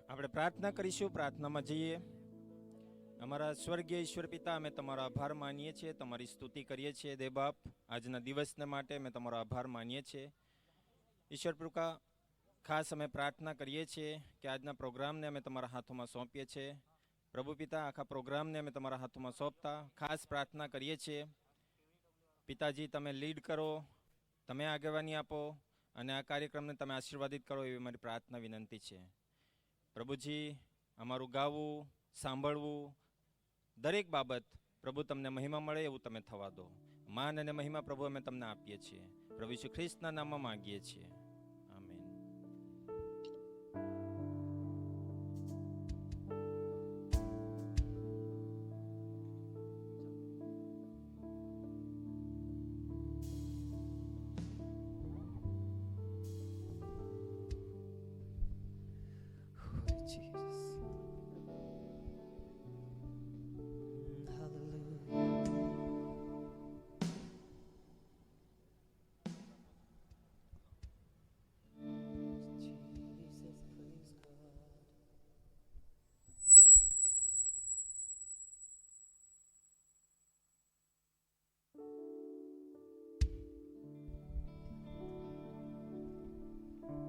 આપણે પ્રાર્થના કરીશું. પ્રાર્થનામાં જઈએ. અમારા સ્વર્ગીય ઈશ્વર પિતા, અમે તમારો આભાર માનીએ છીએ, તમારી સ્તુતિ કરીએ છીએ. દેવ બાપ, આજના દિવસને માટે અમે તમારો આભાર માનીએ છીએ. ઈશ્વર પ્રભુ, ખાસ અમે પ્રાર્થના કરીએ છીએ કે આજના પ્રોગ્રામને અમે તમારા હાથોમાં સોંપીએ છીએ. પ્રભુ પિતા, આખા પ્રોગ્રામને અમે તમારા હાથોમાં સોંપતા ખાસ પ્રાર્થના કરીએ છીએ. પિતાજી, તમે લીડ કરો, તમે આગેવાની આપો અને આ કાર્યક્રમને તમે આશીર્વાદિત કરો, એવી મારી પ્રાર્થના વિનંતી છે. પ્રભુજી, અમારું ગાવું, સાંભળવું, દરેક બાબત પ્રભુ તમને મહિમા મળે એવું તમે થવા દો. માન અને મહિમા પ્રભુ અમે તમને આપીએ છીએ. પ્રભુ ઈસુ ખ્રિસ્તના નામમાં માંગીએ છીએ. આમીન.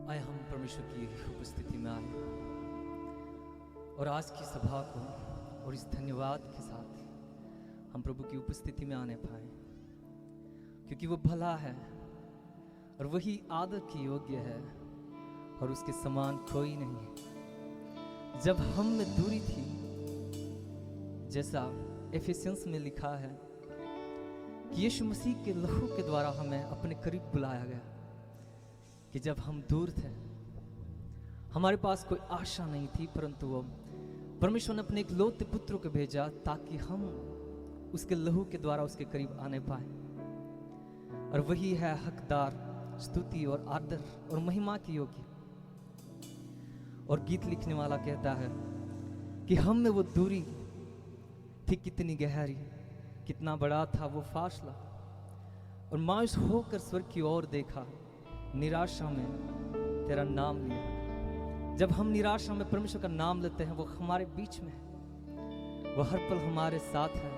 आए हम परमेश्वर की उपस्थिति में आए और आज की सभा को और इस धन्यवाद के साथ हम प्रभु की उपस्थिति में आने पाए, क्योंकि वो भला है और वही आदर की योग्य है और उसके समान कोई नहीं है. जब हम में दूरी थी, जैसा एफिसियंस में लिखा है कि यीशु मसीह के लहू के द्वारा हमें अपने करीब बुलाया गया, कि जब हम दूर थे, हमारे पास कोई आशा नहीं थी, परंतु वो परमेश्वर ने अपने एक लौते पुत्र को भेजा ताकि हम उसके लहू के द्वारा उसके करीब आने पाए. और वही है हकदार स्तुति और आदर और महिमा की योग्य. और गीत लिखने वाला कहता है कि हम में वो दूरी थी कितनी गहरी, कितना बड़ा था वो फासला, और मायूस होकर स्वर्ग की ओर देखा, निराशा में तेरा नाम लिया. जब हम निराशा में परमेश्वर का नाम लेते हैं, वो हमारे बीच में है, वो हर पल हमारे साथ है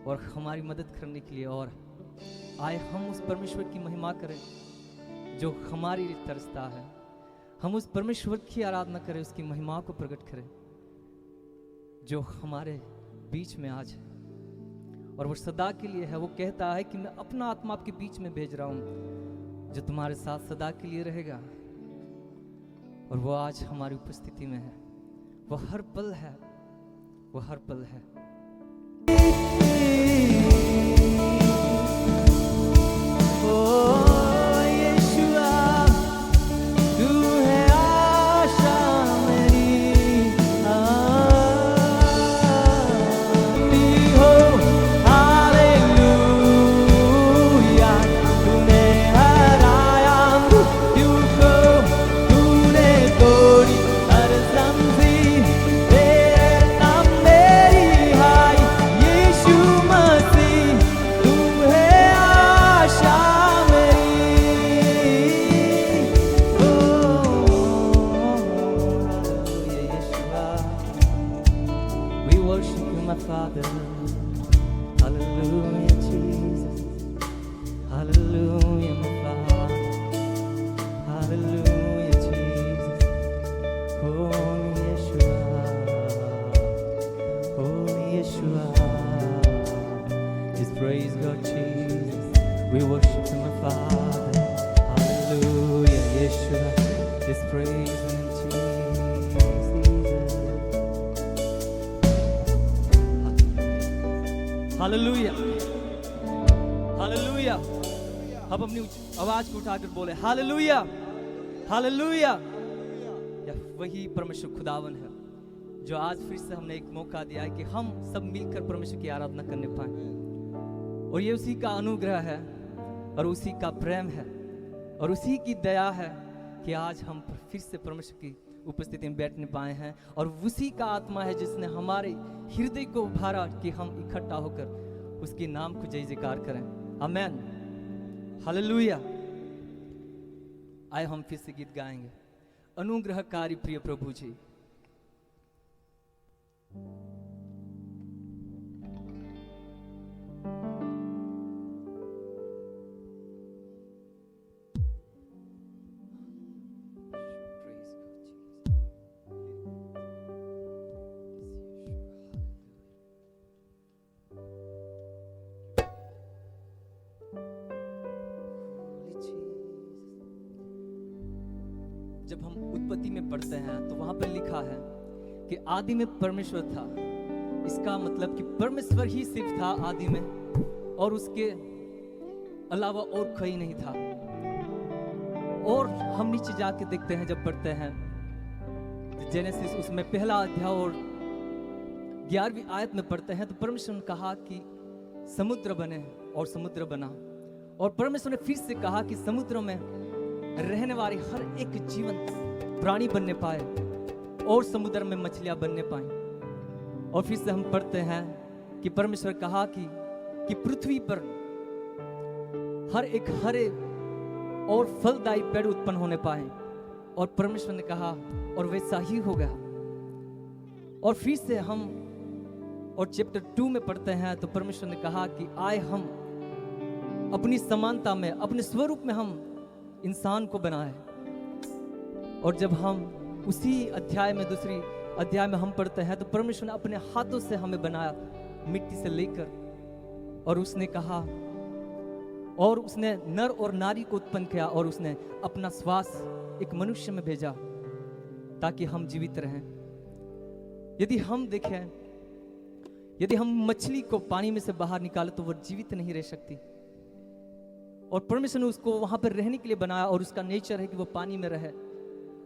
और हमारी मदद करने के लिए. और आए हम उस परमेश्वर की महिमा करें जो हमारी तरसता है. हम उस परमेश्वर की आराधना करें, उसकी महिमा को प्रकट करें जो हमारे बीच में आज है और वो सदा के लिए है. वो कहता है कि मैं अपना आत्मा आपके बीच में भेज रहा हूँ जो तुम्हारे साथ सदा के लिए रहेगा. और वो आज हमारी उपस्थिति में है, वो हर पल है, वो हर पल है. Hallelujah, hallelujah. अब अपनी आवाज को उठाकर बोले हालेलुया, हालेलुया. यह वही परमेश्वर खुदावन है जो आज फिर से हमने एक मौका दिया है कि हम सब मिलकर परमेश्वर की आराधना करने पाए. और ये उसी का अनुग्रह है और उसी का प्रेम है और उसी की दया है कि आज हम फिर से परमेश्वर की उपस्थिति में बैठने पाए हैं. और उसी का आत्मा है जिसने हमारे हृदय को उभारा कि हम इकट्ठा होकर उसके नाम को जय जयकार करें. आमेन, हालेलुया. आए हम फिर से गीत गाएंगे. अनुग्रहकारी प्रिय प्रभु जी, जब हम उत्पत्ति में पढ़ते हैं तो वहां पर लिखा है कि आदि में परमेश्वर था। इसका मतलब कि परमेश्वर ही सिर्फ था आदि में, और उसके अलावा और कोई नहीं था। और हम नीचे जाके देखते हैं, जब पढ़ते हैं जेनेसिस, उसमें पहला अध्याय और 11वीं आयत में पढ़ते हैं, तो परमेश्वर ने कहा कि समुद्र बने, और समुद्र बना। और परमेश्वर ने फिर से कहा कि समुद्र में रहने वाले हर एक जीवंत प्राणी बनने पाए, और समुद्र में मछलियां बनने पाए। और फिर से हम पढ़ते हैं कि परमेश्वर कहा कि पृथ्वी पर हर एक हरे और फलदायी पेड़ उत्पन्न होने पाए। और परमेश्वर ने कहा, और वैसा ही हो गया। और फिर से हम और चैप्टर 2 में पढ़ते हैं, तो परमेश्वर ने कहा कि आए हम अपनी समानता में, अपने स्वरूप में हम इंसान को बनाए। और जब हम उसी अध्याय में, दूसरी अध्याय में हम पढ़ते हैं, तो परमेश्वर ने अपने हाथों से हमें बनाया, मिट्टी से लेकर। और उसने कहा, और उसने नर और नारी को उत्पन्न किया, और उसने अपना श्वास एक मनुष्य में भेजा ताकि हम जीवित रहें। यदि हम देखें, यदि हम मछली को पानी में से बाहर निकालें तो वो जीवित नहीं रह सकती। और परमेश्वर ने उसको वहां पर रहने के लिए बनाया, और उसका नेचर है कि वो पानी में रहे।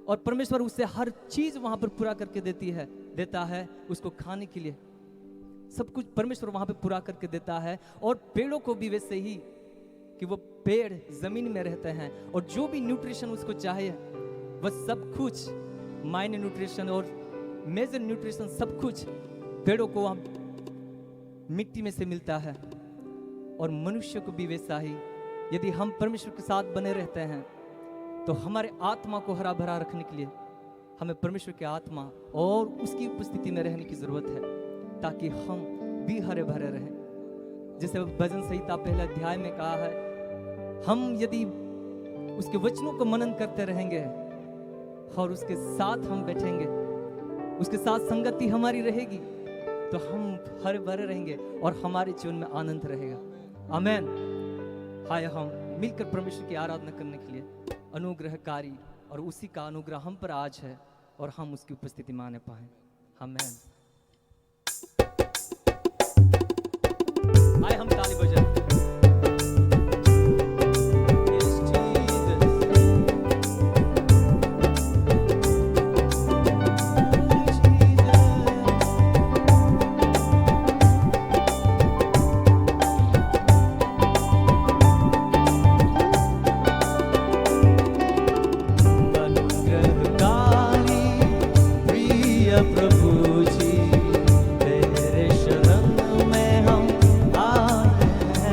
और परमेश्वर उसे हर चीज वहां पर पूरा करके देता है उसको खाने के लिए। सब कुछ परमेश्वर वहां पर पूरा करके देता है। और पेड़ों को भी वैसे ही, कि वो पेड़ जमीन में रहते हैं, और जो भी न्यूट्रिशन उसको चाहिए वह सब कुछ, माइनर न्यूट्रिशन और मेजर न्यूट्रिशन, सब कुछ पेड़ों को वहां मिट्टी में से मिलता है। और मनुष्य को भी वैसा ही, यदि हम परमेश्वर के साथ बने रहते हैं तो हमारे आत्मा को हरा भरा रखने के लिए हमें परमेश्वर की आत्मा और उसकी उपस्थिति में रहने की जरूरत है, ताकि हम भी हरे भरे रहें। जैसे भजन संहिता पहले अध्याय में कहा है, हम यदि उसके वचनों को मनन करते रहेंगे और उसके साथ हम बैठेंगे, उसके साथ संगति हमारी रहेगी, तो हम हरे भरे रहेंगे और हमारे जीवन में आनंद रहेगा। आमीन। आइए हम मिलकर परमेश्वर की आराधना करने के लिए, अनुग्रहकारी, और उसी का अनुग्रह हम पर आज है, और हम उसकी उपस्थिति में आने पाए। आमीन। आइए हम ताली बजाएं। प्रभु जी, तेरे शरण में हम आए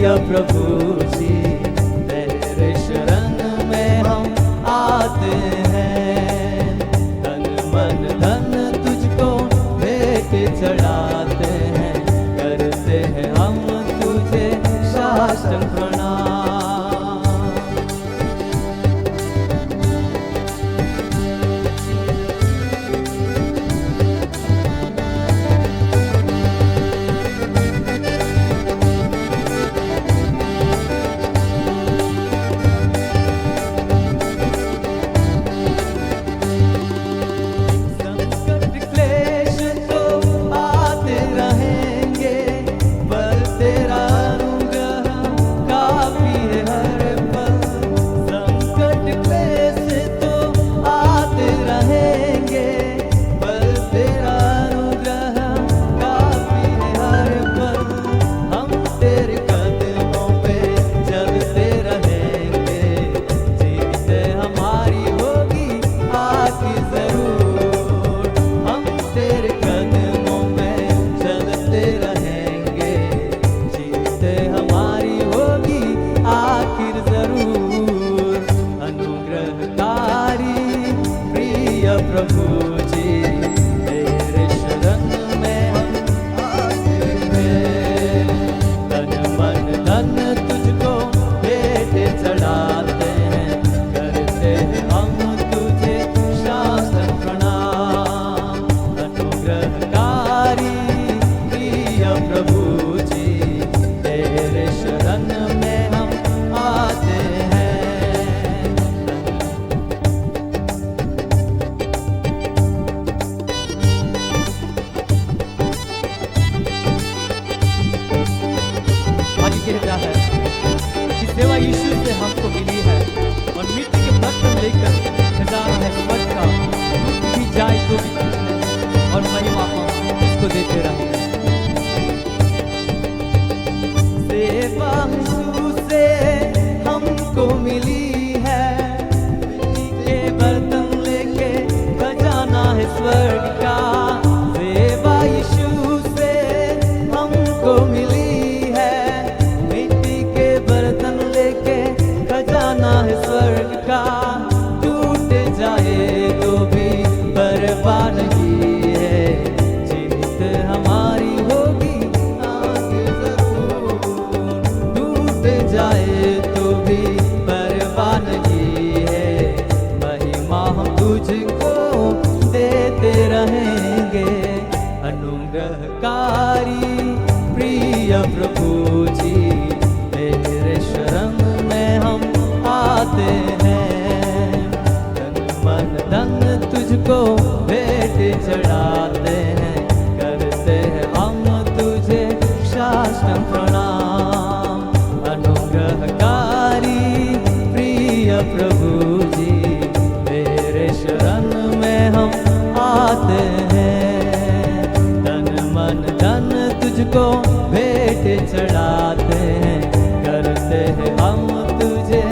प्रिय प्रभु जी, तेरे शरण में हम आते हैं। तन मन धन तुझको भेंट चढ़ाते हैं, करते हैं हम तुझे साष्टांग प्रणाम। संकट क्लेश तो आते रहेंगे, पर तेरा अनुग्रह काफी है हर पल। संकट क्लेश तो आते रहेंगे, पर तेरा अनुग्रह काफी है हर पल। हम तेरे कदमों पे चलते रहेंगे, जीत हमारी होगी आखिर जरूर। हम तेरे कदमों में चलते रहेंगे, जीत हमारी होगी आखिर जरूर। अनुग्रहकारी प्रिय प्रभु जी, तेरे शरण में हम आते हैं। तन मन धन तुझको भेंट चढ़ाते हैं, करते हैं हम तुझे साष्टांग प्रणाम। अनुग्रहकारी प्रिय प्रभु जी, तेरे शरण में हम आते हैं। आज कहता है कि सेवा यीशु से हमको मिली है, और मिट्टी के बर्तन लेकर खजाना है स्वर्ग का, टूट भी जाए तो भी कुछ नहीं, और महिमा हम इसको देते रहेंगे। सेवा यीशु से हमको मिली है, मिट्टी के बर्तन लेके खजाना है स्वर्ग का। सेवा यीशु से हमको मिली है, मिट्टी के बर्तन लेके खजाना है स्वर्ग का। टूट जाए तो भी बर्बाद नहीं है, जीत हमारी होगी आगे जरूर। टूट जाए तो भी बर्बाद नहीं है, महिमा हम तुझको देते रहेंगे। अनुग्रहकारी प्रिय प्रभु जी, तेरे शरण में हम आते हैं। तन मन धन तुझको भेंट चढ़ाते हैं, करते हैं हम तुझे साष्टांग प्रणाम। अनुग्रहकारी प्रिय प्रभु जी, तेरे शरण में हम आते हैं। तन मन धन तुझको भेंट चढ़ाते हैं, करते हैं हम तुझे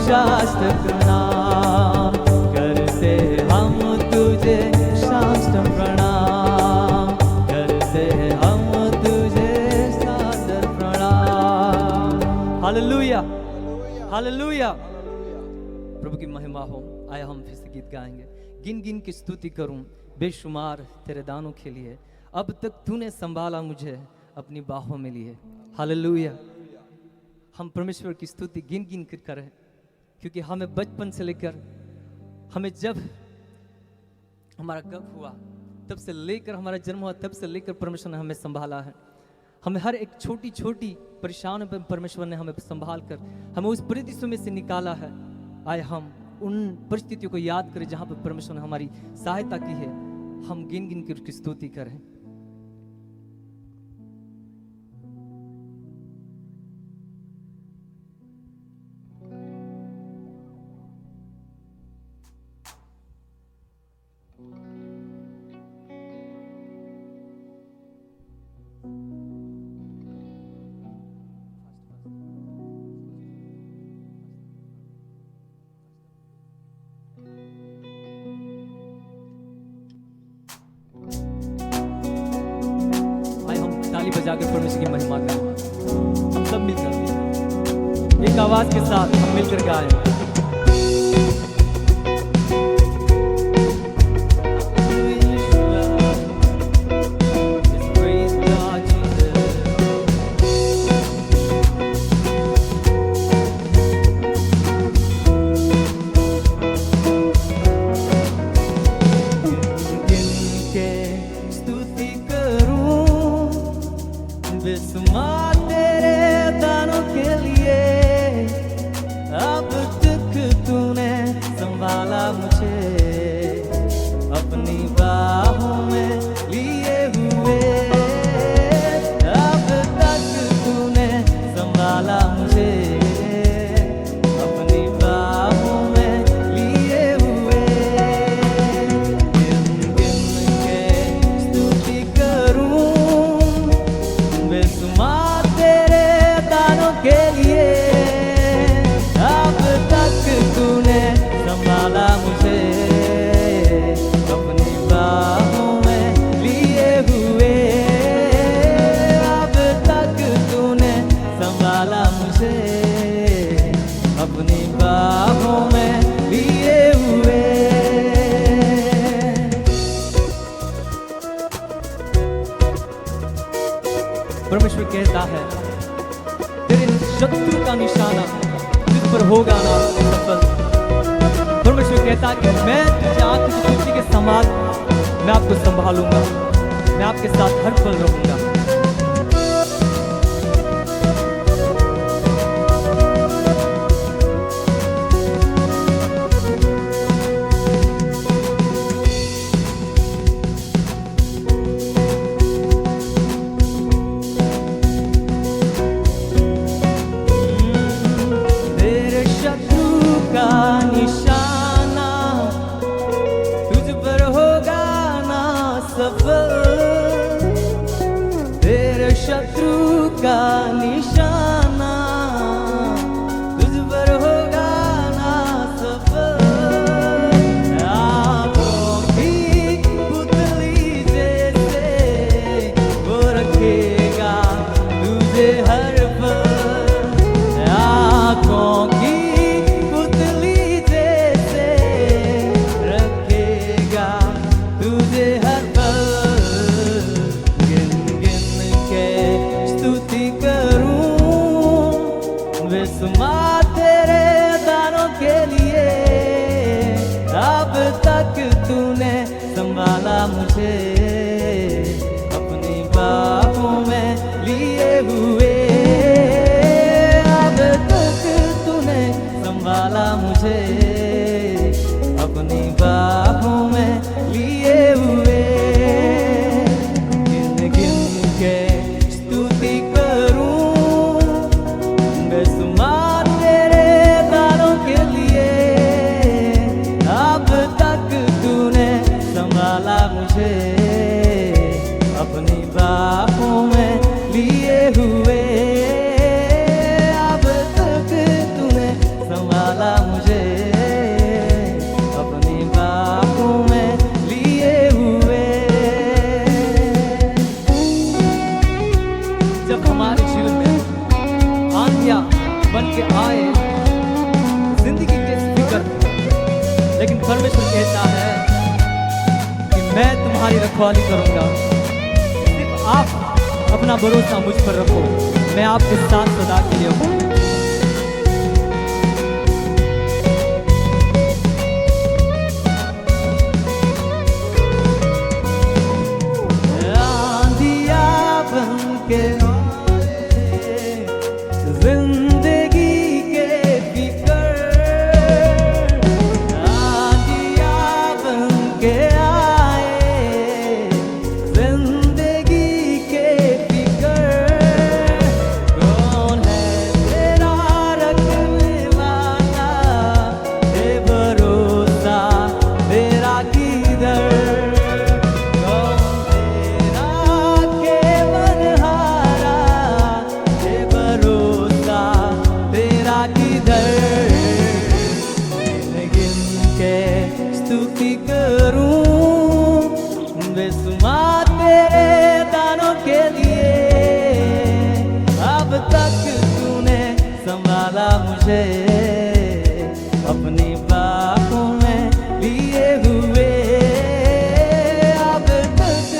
साष्टांग प्रणाम। करते हैं हम तुझे साष्टांग प्रणाम, करते हैं हम तुझे सादर प्रणाम। Hallelujah, hallelujah. प्रभु की महिमा हो। आया हम फिर से गीत गाएंगे। गिन गिन की स्तुति करूं बेशुमार तेरे दानों के लिए, अब तक तूने संभाला मुझे अपनी बाहों में लिए। हालेलुया। हम परमेश्वर की स्तुति गिन गिन कर करें, क्योंकि हमें बचपन से लेकर, हमें जब हमारा गर्भ हुआ तब से लेकर, हमारा जन्म हुआ तब से लेकर परमेश्वर ने हमें संभाला है। हमें हर एक छोटी छोटी परेशानियों पर परमेश्वर ने हमें संभाल कर हमें उस परिस्थितियों में से निकाला है। आए हम उन परिस्थितियों को याद करें जहाँ पर परमेश्वर ने हमारी सहायता की है। हम गिन गिन कर उसकी स्तुति करें। ताली बजाकर परमेश्वर की महिमा करें हम सब मिलकर। एक आवाज के साथ हम मिलकर गाएं। बेसुमार तेरे दानों के लिए अब तक तूने संभाला मुझे अपनी बाहों में लिए हुए। अब तक तूने संभाला मुझे अपनी बाहों में लिए हुए। गिन गिन के स्तुति करूं बेसुमार तेरे दानों के लिए। अब तक तूने संभाला मुझे अपनी बाहों में लिए हुए। अब तक तूने संभाला मुझे अपनी बाहों में लिए हुए। परमेश्वर कहता है तेरे शत्रु का निशाना तुझ पर होगा ना सफल। परमेश्वर कहता है कि मैं तुझे आंख की ज्योति के समान मैं आपको संभालूंगा, मैं आपके साथ हर पल रहूंगा। तेरे शत्रु का निशाना तुझ पर होगा ना सफल। तेरे शत्रु का निशाना तुझ पर होगा ना सफल। आँखों की पुतली जैसे वो रखेगा तुझे हर पल। आँखों की पुतली जैसे रखेगा तुझे हर पल। गिन गिन के स्तुति करूं बेसुमार तेरे दानों के लिए। अब तक तूने संभाला मुझे अपनी बाहों में लिए हुए। अब तक तूने संभाला मुझे अपनी बाहों में लिए हुए। गिन गिन के स्तुति करूं बेसुमार तेरे दानों के लिए। अब तक तूने संभाला मुझे अपनी बाहों में लिए हुए। अब तक तूने संभाला मुझे अपनी बाहों में लिए हुए। जब हमारे जीवन में आंधियां बन के आए जिंदगी के फिक्र, लेकिन परमेश्वर कहता है कि मैं तुम्हारी रखवाली करूंगा। सिर्फ आप अपना भरोसा मुझ पर रखो, मैं आपके साथ सदा के लिए हूँ। आंधियां बन के आए जिंदगी के फिक्र। आंधियां बन के आए जिंदगी के फिक्र। कौन है मुझे अपनी बाहों में लिए हुए। अब तक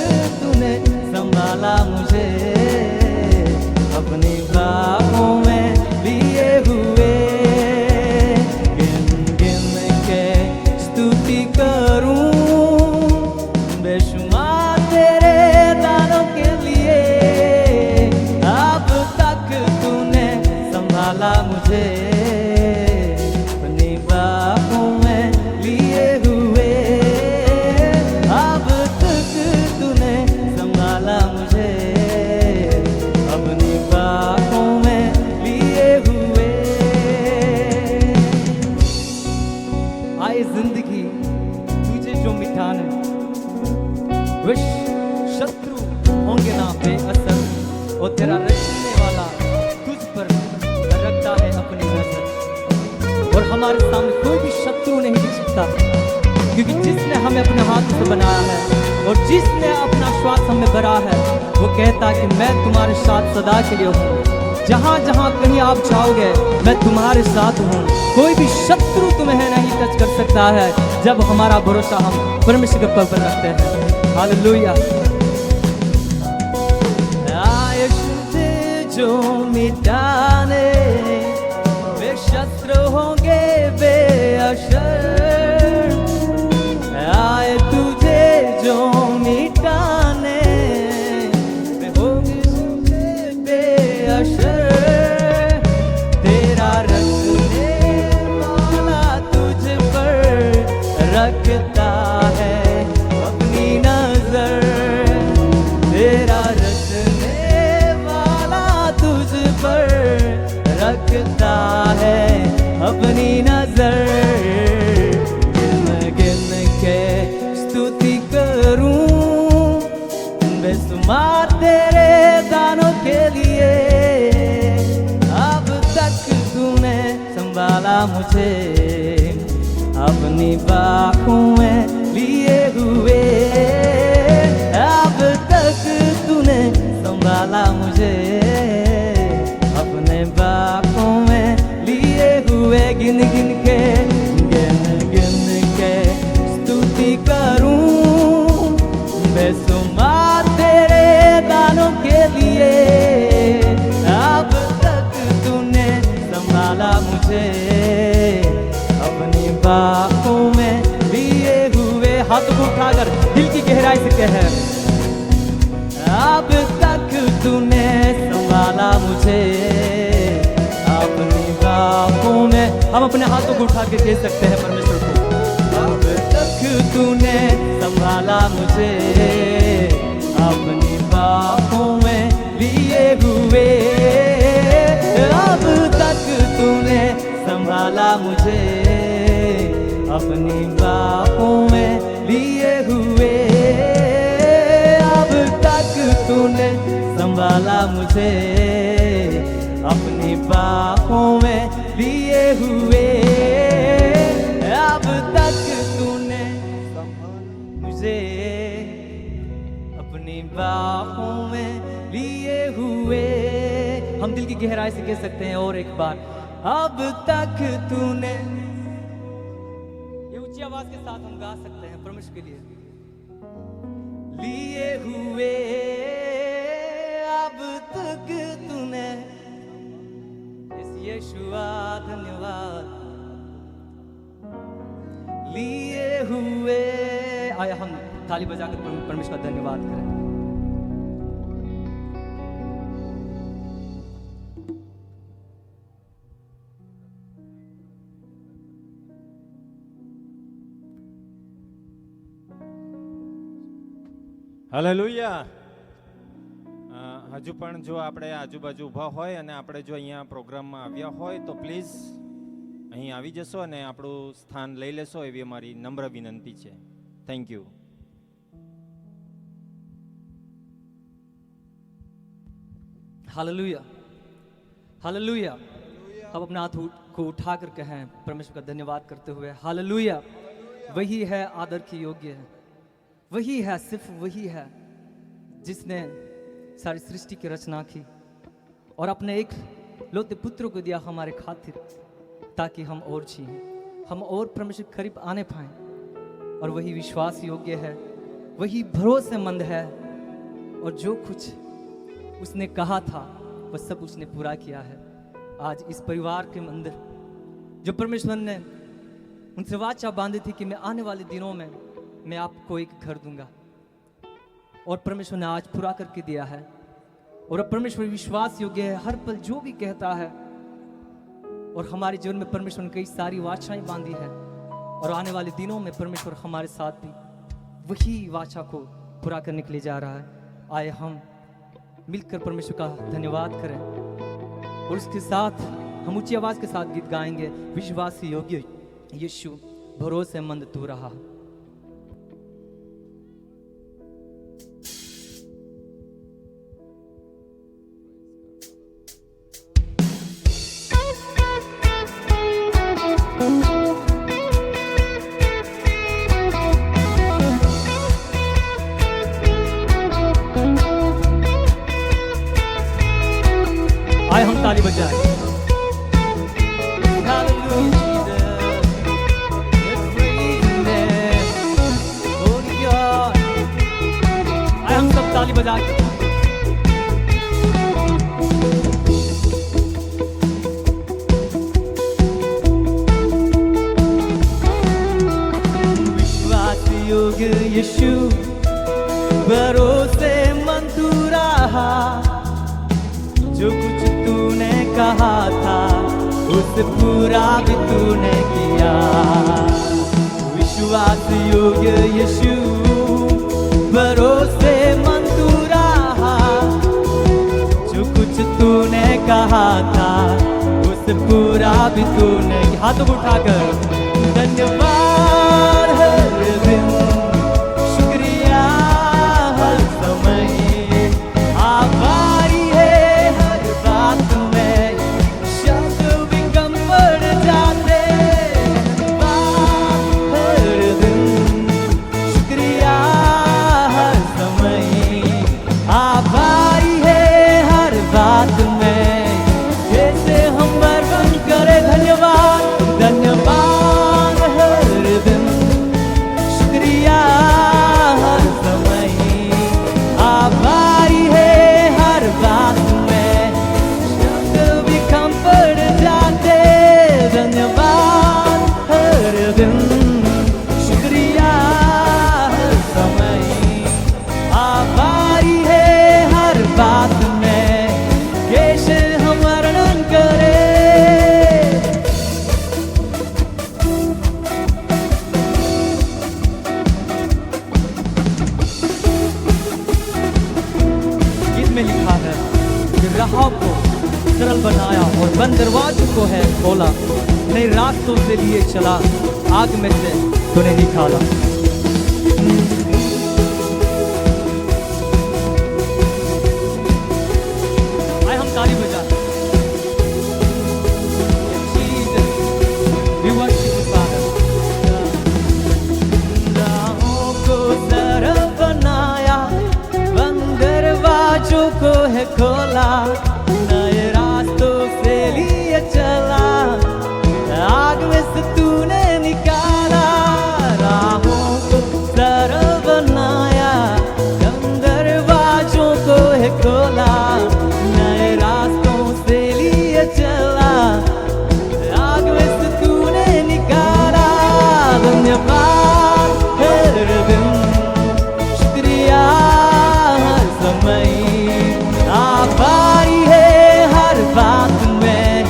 तूने संभाला मुझे अपनी बाहों में लिए हुए। गिन गिन के स्तुति करूं बेशुमार तेरे दानों के लिए। अब तक तूने संभाला मुझे अपनी बाहों में लिए हुए। अब तक तूने संभाला मुझे अपनी बाहों में लिए हुए। आए जिंदगी तुझे जो मिटाने, विष शत्रु होंगे ना बेअसर, और तेरा रचने वाला तुझ पर रखता है अपनी नजर। और हमारे सामने कोई भी शत्रु नहीं दिख सकता, क्योंकि जिसने हमें अपने हाथ से बनाया है और जिसने अपना श्वास हमें भरा है, वो कहता है कि मैं तुम्हारे साथ सदा के लिए हूँ। जहाँ जहाँ कहीं आप जाओगे मैं तुम्हारे साथ हूँ। कोई भी शत्रु तुम्हें नहीं टच कर सकता है जब हमारा भरोसा हम परमेश्वर के पर रखते हैं। हालेलुया। आए तुझे जो मिटाने, वे शत्रु होंगे बेअसर। आए तुझे जो मिटाने, वे होंगे बेअसर। तेरा रखने वाला तुझ पर रखता है अपनी नजर। तेरा रखने वाला तुझ पर रखता है अपनी नजर। गिन गिन के स्तुति करूं बेशुमार तेरे दानों के लिए। अब तक तूने संभाला मुझे अपनी बाहों में लिए हुए। अब तक तूने संभाला मुझे अपने बाहों में लिए हुए। गिन गिन के स्तुति करूं बेशुमार तेरे दानों के लिए। अब तक तूने संभाला मुझे अपनी बाहों में लिए हुए। हाथ को उठाकर दिल की गहराई से कह, अब तक तूने संभाला मुझे अपनी बाहों में। हम अपने हाथों को उठा के कह सकते हैं परमेश्वर को, अब तक तूने संभाला मुझे अपनी बाहों में लिए हुए। अब तक तूने संभाला मुझे अपनी बाहों में लिए हुए। अब तक तूने संभाला मुझे अपनी बाहों में लिए हुए। अब तक तूने संभाला मुझे अपनी बाहों में लिए हुए। हम दिल की गहराई से कह सकते हैं और एक बार, अब तक तूने। ये ऊंची आवाज के साथ हम गा सकते हैं परमेश्वर के लिए। लिए हुए अब तक तूने, इस यीशुआ धन्यवाद। लिए हुए, आया हम ताली बजाकर परमेश्वर का धन्यवाद करें। હાલેલુયા. હજુ પણ જો આપણે આજુબાજુ ઊભા હોય અને આપણે જો અહીંયા પ્રોગ્રામમાં આવ્યા હોય તો પ્લીઝ અહીં આવી જશો અને આપણું સ્થાન લઈ લેશો એવી અમારી નમ્ર વિનંતી છે. Thank you. Hallelujah, hallelujah. अब अपने हाथ को उठाकर कहें परमेश्वर का धन्यवाद करते हुए, हालेलुया। वही है आदर की योग्य है, वही है, सिर्फ वही है जिसने सारी सृष्टि की रचना की और अपने एक लौते पुत्र को दिया हमारे खातिर। ताकि हम और जिए, हम और परमेश्वर के करीब आने पाएं। और वही विश्वास योग्य है, वही भरोसेमंद है, और जो कुछ उसने कहा था वह सब उसने पूरा किया है। आज इस परिवार के अंदर जो परमेश्वर ने उनसे वाचा बांधी थी कि मैं आने वाले दिनों में मैं आपको एक घर दूंगा, और परमेश्वर ने आज पूरा करके दिया है। और अब परमेश्वर विश्वास योग्य है, हर पल जो भी कहता है। और हमारे जीवन में परमेश्वर ने कई सारी वाचाएं बांधी है, और आने वाले दिनों में परमेश्वर हमारे साथ भी वही वाचा को पूरा करने के लिए जा रहा है। आए हम मिलकर परमेश्वर का धन्यवाद करें, और उसके साथ हम ऊंची आवाज के साथ गीत गाएंगे, विश्वास योग्य यीशु भरोसेमंद तू रहा। आए हम ताली बजाएं। आए हम सब ताली बजा के विश्वास योग्य यीशु भरोसेमंद तू रहा। जो कुछ तूने कहा था उस पूरा भी तूने किया। विश्वास योग्य यीशु भरोसेमंद तू रहा। जो कुछ तूने कहा था उस पूरा भी तूने। हाथों को उठाकर धन्यवाद हर दिन, शुक्रिया हर समय, आभारी है हर बात में, शब्द भी कम पड़ जाते। धन्यवाद हर दिन, शुक्रिया हर समय, आभारी है हर बात में। जैसे हम वर्णन करें धन्यवाद, धन्यवाद हर दिन, शुक्रिया हर समय, आभारी है हर बात में, शब्द भी कम पड़ जाते। धन्यवाद हर दिन, शुक्रिया हर समय, आभारी है हर बात में। कैसे हम वर्णन करें। गीत में लिखा है कि राह को सरल बनाया और बंद दरवाजों को है खोला, नए रास्तों से लिए चला, आग में से तूने निकाला। आए हम ताली बजा। We worship you, Father. राहों को सरल बनाया, बंद दरवाजों को है खोला, नए रास्तों से लिए चला, आग में से तूने निकाला। राहों को सरल बनाया, बंद दरवाजों को है खोला, नए रास्तों से लिए चला, आग में से तूने निकाला। धन्यवाद हर दिन, शुक्रिया हर समय, आभारी है हर बात में,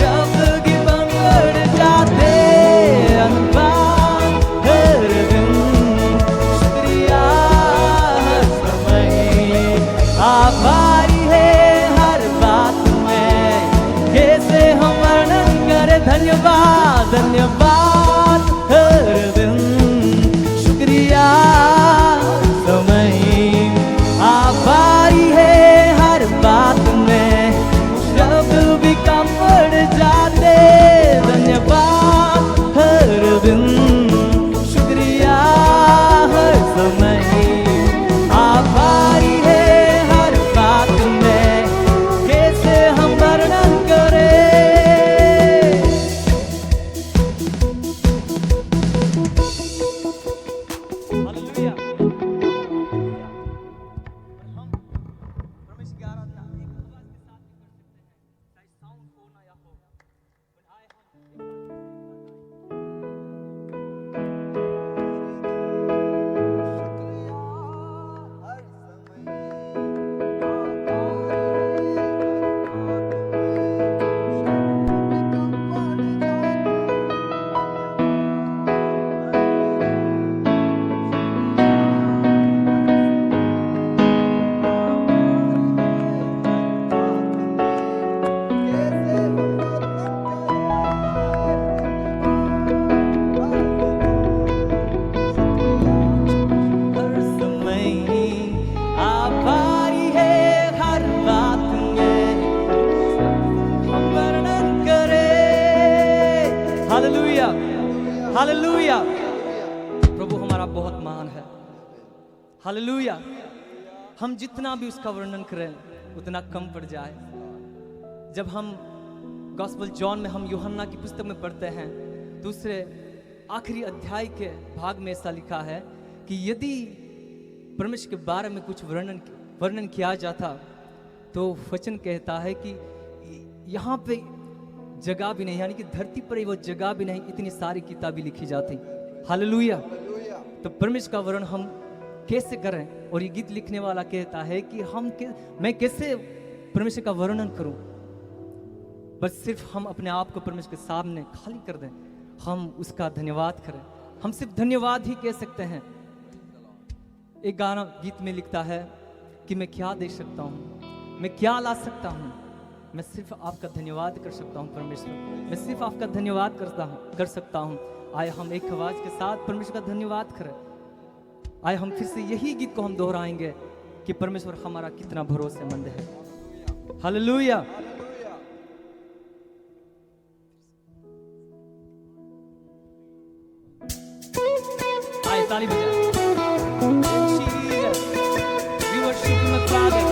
शब्द की बन पड़ जाते। धन्यवाद हर दिन, शुक्रिया हर समय, आभारी है हर बात में। कैसे हम वर्णन करें धन्यवाद। धन्यवाद हर दिन, शुक्रिया हर समय, आभारी है हर बात में, शब्द भी कम पड़ जाते। धन्यवाद हर दिन, शुक्रिया हर समय, आभारी है हर बात में। कैसे हम वर्णन करें। Hallelujah, hallelujah. प्रभु हमारा बहुत महान है। हालेलुया। हम जितना भी उसका वर्णन करें उतना कम पड़ जाए। जब हम गॉस्पेल जॉन में, हम यूहन्ना की पुस्तक में पढ़ते हैं, दूसरे आखिरी अध्याय के भाग में ऐसा लिखा है कि यदि परमेश्वर के बारे में कुछ वर्णन किया जाता तो वचन कहता है कि यहाँ पे जगह भी नहीं, यानी कि धरती पर वो जगह भी नहीं, इतनी सारी किताबें लिखी जाती। हालेलुया। तो परमेश्वर का वर्णन हम कैसे करें? और ये गीत लिखने वाला कहता है कि मैं कैसे परमेश्वर का वर्णन करूं? बस सिर्फ हम अपने आप को परमेश्वर के सामने खाली कर दें, हम उसका धन्यवाद करें। हम सिर्फ धन्यवाद ही कह सकते हैं। एक गाना गीत में लिखता है कि मैं क्या दे सकता हूँ, मैं क्या ला सकता हूँ, मैं सिर्फ आपका धन्यवाद कर सकता हूँ परमेश्वर, मैं सिर्फ आपका धन्यवाद कर सकता हूँ। आए हम एक आवाज के साथ परमेश्वर का धन्यवाद करें। आए हम फिर से यही गीत को हम दोहराएंगे कि परमेश्वर हमारा कितना भरोसेमंद है। हालेलुया। आए ताली बजाएं। We worship you, my Father.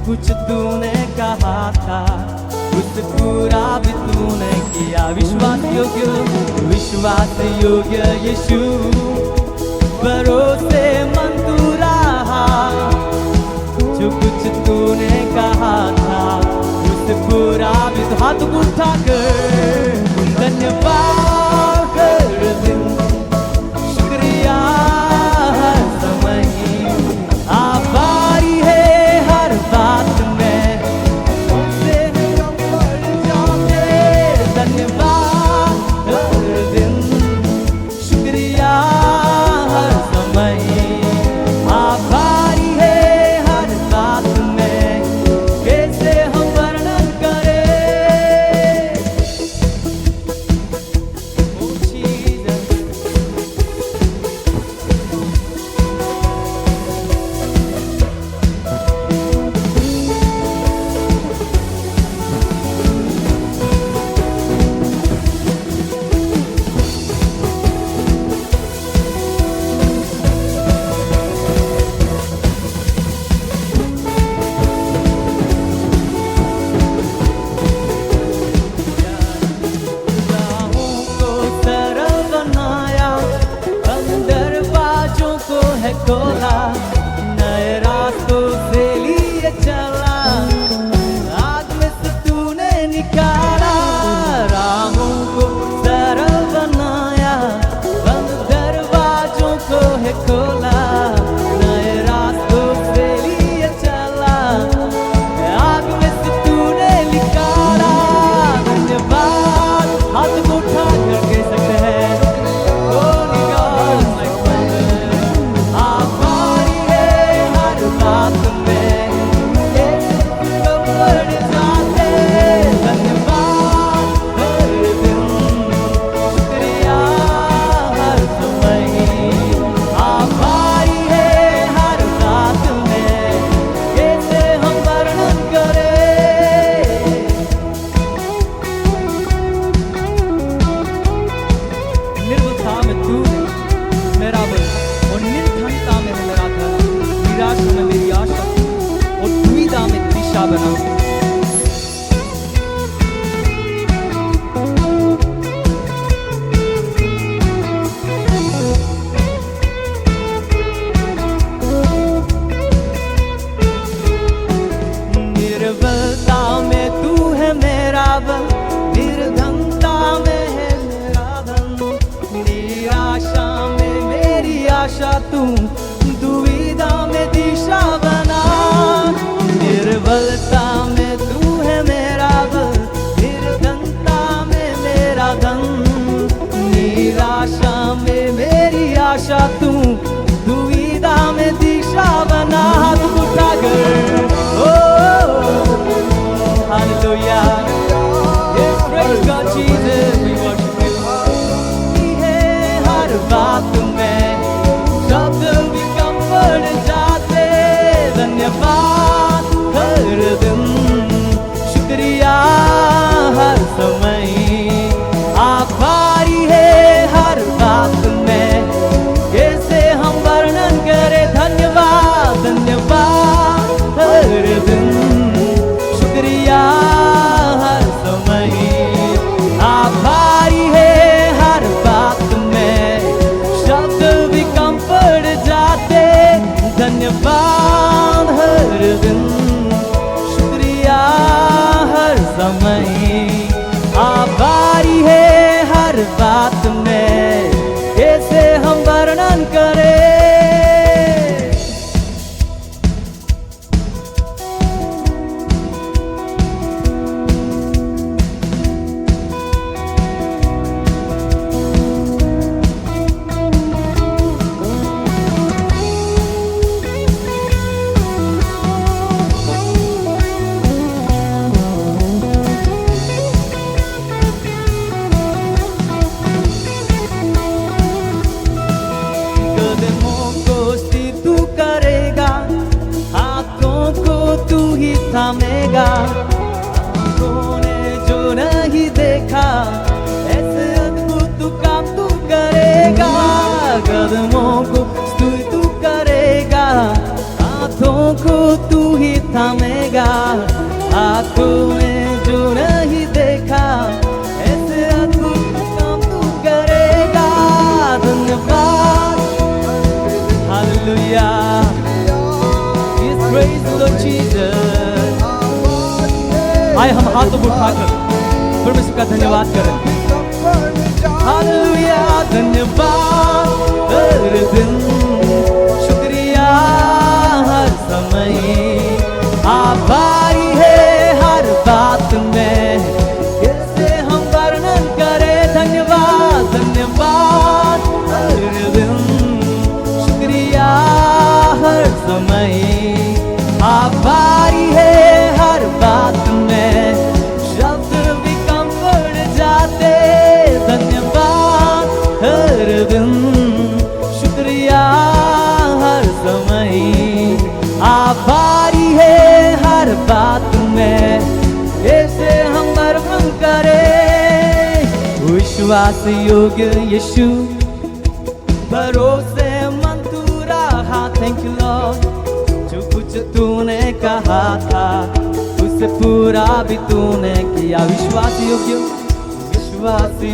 कुछ तूने कहा था उस पूरा भी तूने किया। विश्वास योग्य यीशु, भरोसेमंद तू रहा। जो कुछ तूने कहा था उस पूरा भी। तो हाथ उठाकर धन्यवाद कर दिन, शुक्रिया हर समय, आभारी है हर बात में, हमसे हम बढ़ जाते। धन्यवाद हर दिन, शुक्रिया हर समय, आभारी है हर बात में, कैसे हम वर्णन करें। ओ जीसस, राहों को सरल बनाया, अंदर बाजों को है खोला, नए रास्तों से लिए चला, आग में से तूने निकाला। राहों को सरल बनाया, अंदर बाजों को है खोला, नए रास्तों से लिए चला, आग में से तूने निकाला। धन्यवाद हाथ को उठा कर कह सकते हैं, Holy God, my Father, आभारी है हर बात में, कैसे हम बढ़ जाते। धन्यवाद हर दिन, शुक्रिया हर समय, आभारी है हर बात में, कैसे हम वर्णन करें। निर्बलता में तू मेरा बल, और निर्धनता में है मेरा धन, निराशा में मेरी आशा, और दुविधा में दिशा बना। निर्बलता में तू है मेरा बल, निर्धनता में है मेरा धन, निराशा में मेरी आशा, तू दुविधा में दिशा बना। निर्बलता में तू है मेरा बल, निर्धनता में मेरा धन, निराशा तू दुविधा में दिशा बना। हाथ उठाकर ओ hallelujah, yes praise God Jesus, we worship you। है हर बात में शब्द भी कम पड़ जाते, धन्यवाद हर दिन, शुक्रिया हर समय, आभारी है हर बात में, कैसे हम वर्णन करें। धन्यवाद धन्यवाद हर दिन, शुक्रिया हर समय, आभारी है हर बात में, शब्द भी कम पड़ जाते, धन्यवाद हर दिन, शुक्रिया हर समय, आभारी है हर बात में, कैसे हम वर्णन करें। कदमों को स्थिर तू करेगा, हाथों को तू ही थामेगा, आंखों ने जो नहीं देखा ऐसे अद्भुत काम तू करेगा। कदमों को स्थिर तू करेगा, हाथों को तू ही थामेगा, आंखों ने जो नहीं देखा ऐसे अद्भुत काम तू करेगा। धन्यवाद Hallelujah, yes praise the Lord Jesus। आए हम हाथों को उठाकर परमेश्वर का धन्यवाद करें। हालेलुया, धन्यवाद हर दिन, शुक्रिया हर समय, आभारी है हर बात में, कैसे हम वर्णन करें। धन्यवाद धन्यवाद हर दिन, शुक्रिया हर समय, आभारी है हर बात में, शब्द भी कम पड़ जाते, धन्यवाद हर दिन, शुक्रिया हर समय, आभारी है हर बात में, कैसे हम वर्णन करें। विश्वास योग्य यीशु, भरोसे थैंक यू लॉर्ड, जो कुछ तूने कहा था उससे पूरा भी तूने किया। विश्वास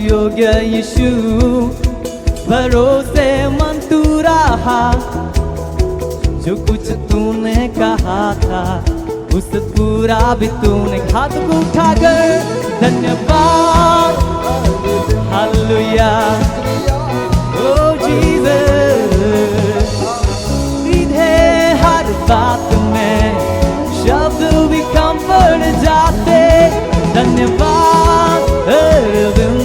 योग्य यीशु, भरोसे मन तू रहा, जो कुछ तूने कहा था उससे पूरा भी तूने। हाथ को उठाकर धन्यवाद, हालेलुया, ओ जीसस, हर बात में शब्द भी कम पड़ जाते, धन्यवाद हर दिन,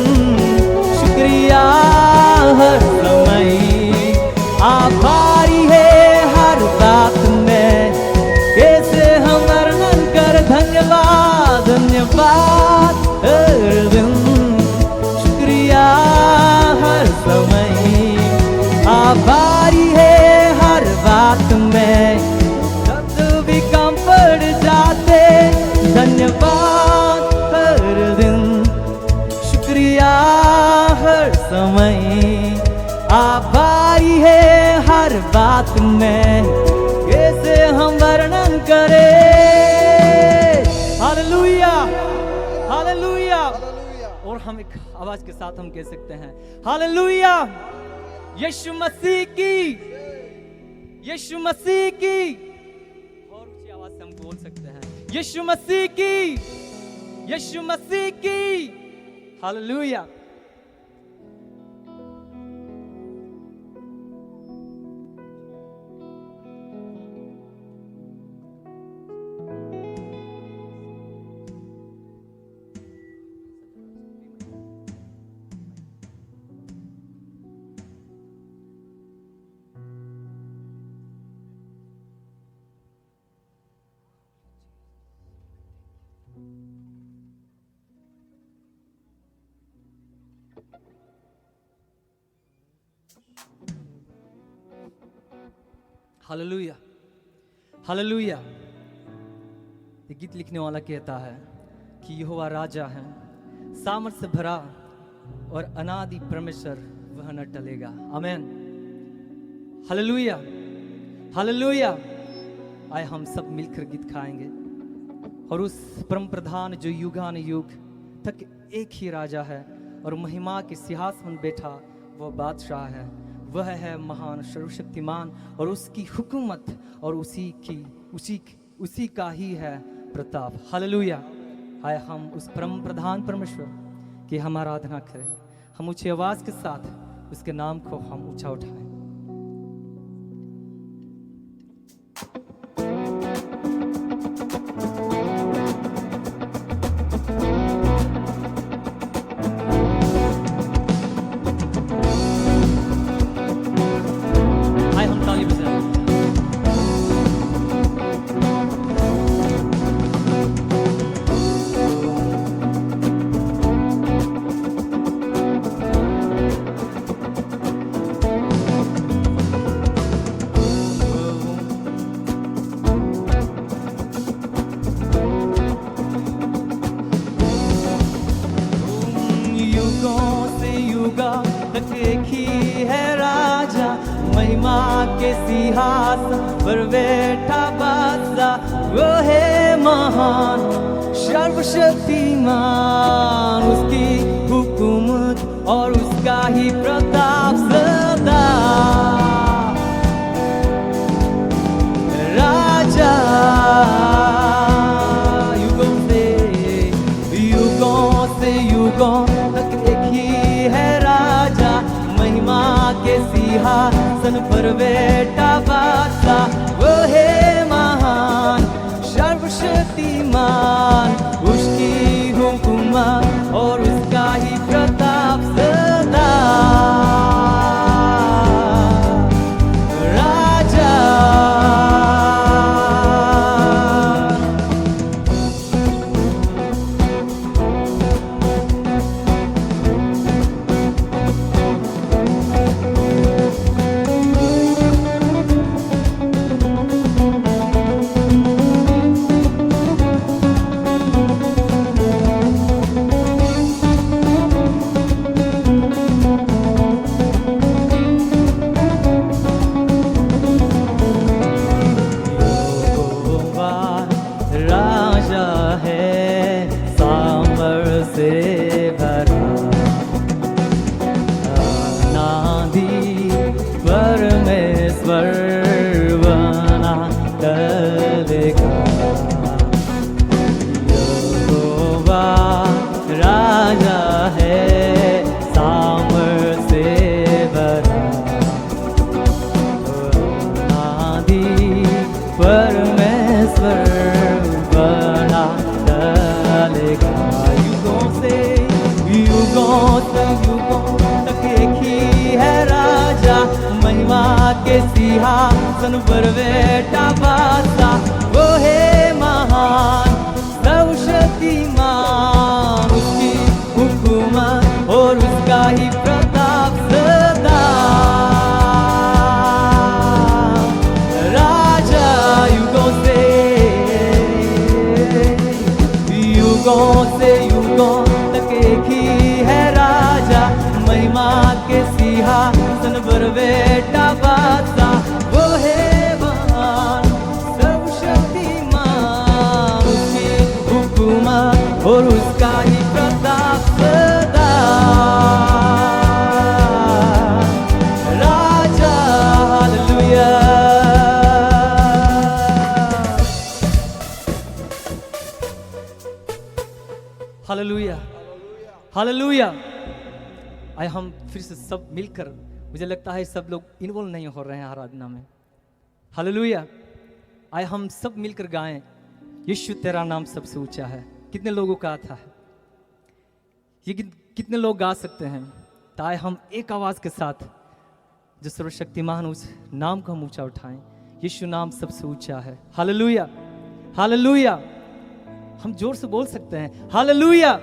शुक्रिया हर समय, आभारी है हर बात में, कैसे हम वर्णन कर। धन्यवाद धन्यवाद हर दिन, शुक्रिया हर समय, आभारी है हर बात में, शब्द भी कम पड़ जाते, धन्यवाद हर दिन, शुक्रिया हर समय, आभारी है हर बात में, कैसे हम वर्णन करें। Hallelujah hallelujah. और हम एक आवाज के साथ हम कह सकते हैं हालेलुया, यीशु मसीह की, यीशु मसीह की। और ऊंची आवाज से हम बोल सकते हैं यीशु मसीह की, यीशु मसीह की। हालेलुया। Hallelujah, hallelujah. ये गीत लिखने वाला कहता है कि यहोवा राजा है, सामर्थ से भरा और अनादि परमेश्वर, वह न टलेगा। आमेन, हालेलुया, हालेलुया। आए हम सब मिलकर गीत गाएंगे और उस परम प्रधान जो युगान युग तक एक ही राजा है और महिमा के सिंहासन बैठा वह बादशाह है, वह है महान सर्वशक्तिमान और उसकी हुकूमत और उसी का ही है प्रताप। हालेलुया। आए हम उस परम प्रधान परमेश्वर की हम आराधना करें, हम ऊंची आवाज के साथ उसके नाम को हम ऊंचा उठाएं। आए हम ताली बजाएं। युगों से युगा तक एक ही है राजा, महिमा के सिंहासन पर बैठा बादशाह, वो है महान सर्वशक्तिमान, उसकी हुकूमत और उसका ही प्रताप सदा। राजा युगों तक एक ही है राजा, महिमा के सिंहासन पर बैठा बादशाह, वो है महान सर्वशक्तिमान, उसकी हुकूमत और उसका ही प्रताप सदा। राजा से भरा, अनादि परमेश्वर बना टलेगा। यहोवा राजा है, सामर्थ से भरा, अनादि परमेश्वर बना टलेगा। युगों तक एक ही है राजा, महिमा के सिंहासन पर बैठा बादशाह, वो है महान सर्वशक्तिमान, उसकी हुकूमत और उसका ही प्रताप सदा। राजा युगों से युगों तक एक ही है राजा, महिमा के सिंहासन पर बैठा बादशाह, वो है महान सर्वशक्तिमान, उसकी हुकूमत और उसका ही प्रताप सदा। राजा हालेलुया, हालेलुया, हालेलुया। आए हम फिर से सब मिलकर, मुझे लगता है सब लोग इन्वॉल्व नहीं हो रहे हैं आराधना में। हालेलुया। आए हम सब मिलकर गाएं, यीशु तेरा नाम सबसे ऊंचा है। कितने लोगों का आता है ये? कितने लोग गा सकते हैं? तो आए हम एक आवाज के साथ जो सर्वशक्तिमान उस नाम को हम ऊंचा उठाएं। यीशु नाम सबसे ऊंचा है। Hallelujah, hallelujah. हम जोर से बोल सकते हैं हालेलुया,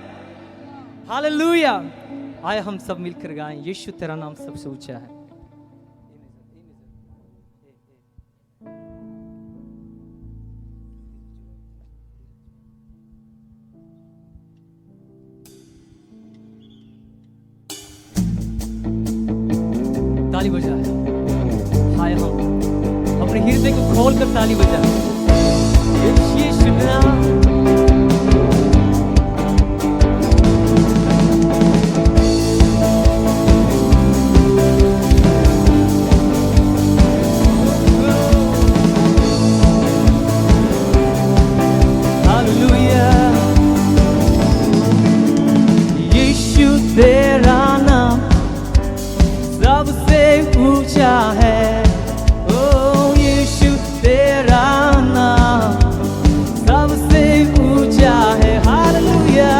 हालेलुया। आए हम सब मिलकर गाएं, यीशु तेरा नाम सबसे ऊंचा है। ताली बजाए। हाय हम अपने हृदय को खोल कर ताली बजाए। यीशु नाम तेरा नाम सबसे ऊंचा है। ओ यीशु तेरा नाम सबसे ऊंचा है। हालेलुया।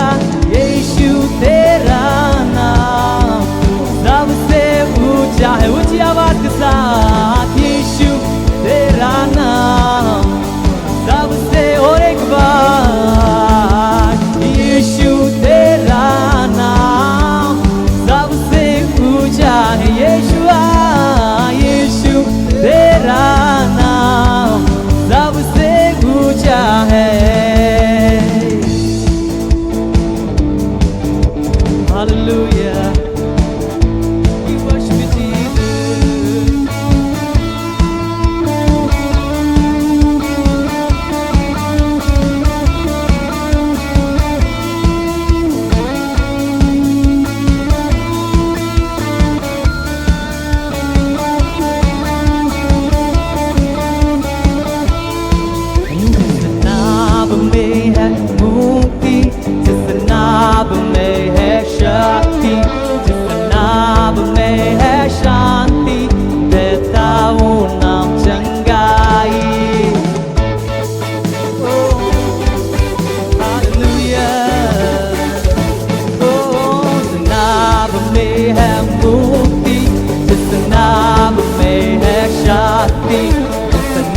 यीशु तेरा नाम सबसे ऊंचा है। ऊंची आवाज के साथ यीशु तेरा नाम सबसे, और एक बार यीशु तेरा नाम सबसे ऊंचा है। यीशु तेरा नाम सबसे ऊंचा है। Hallelujah. We worship you, Jesus.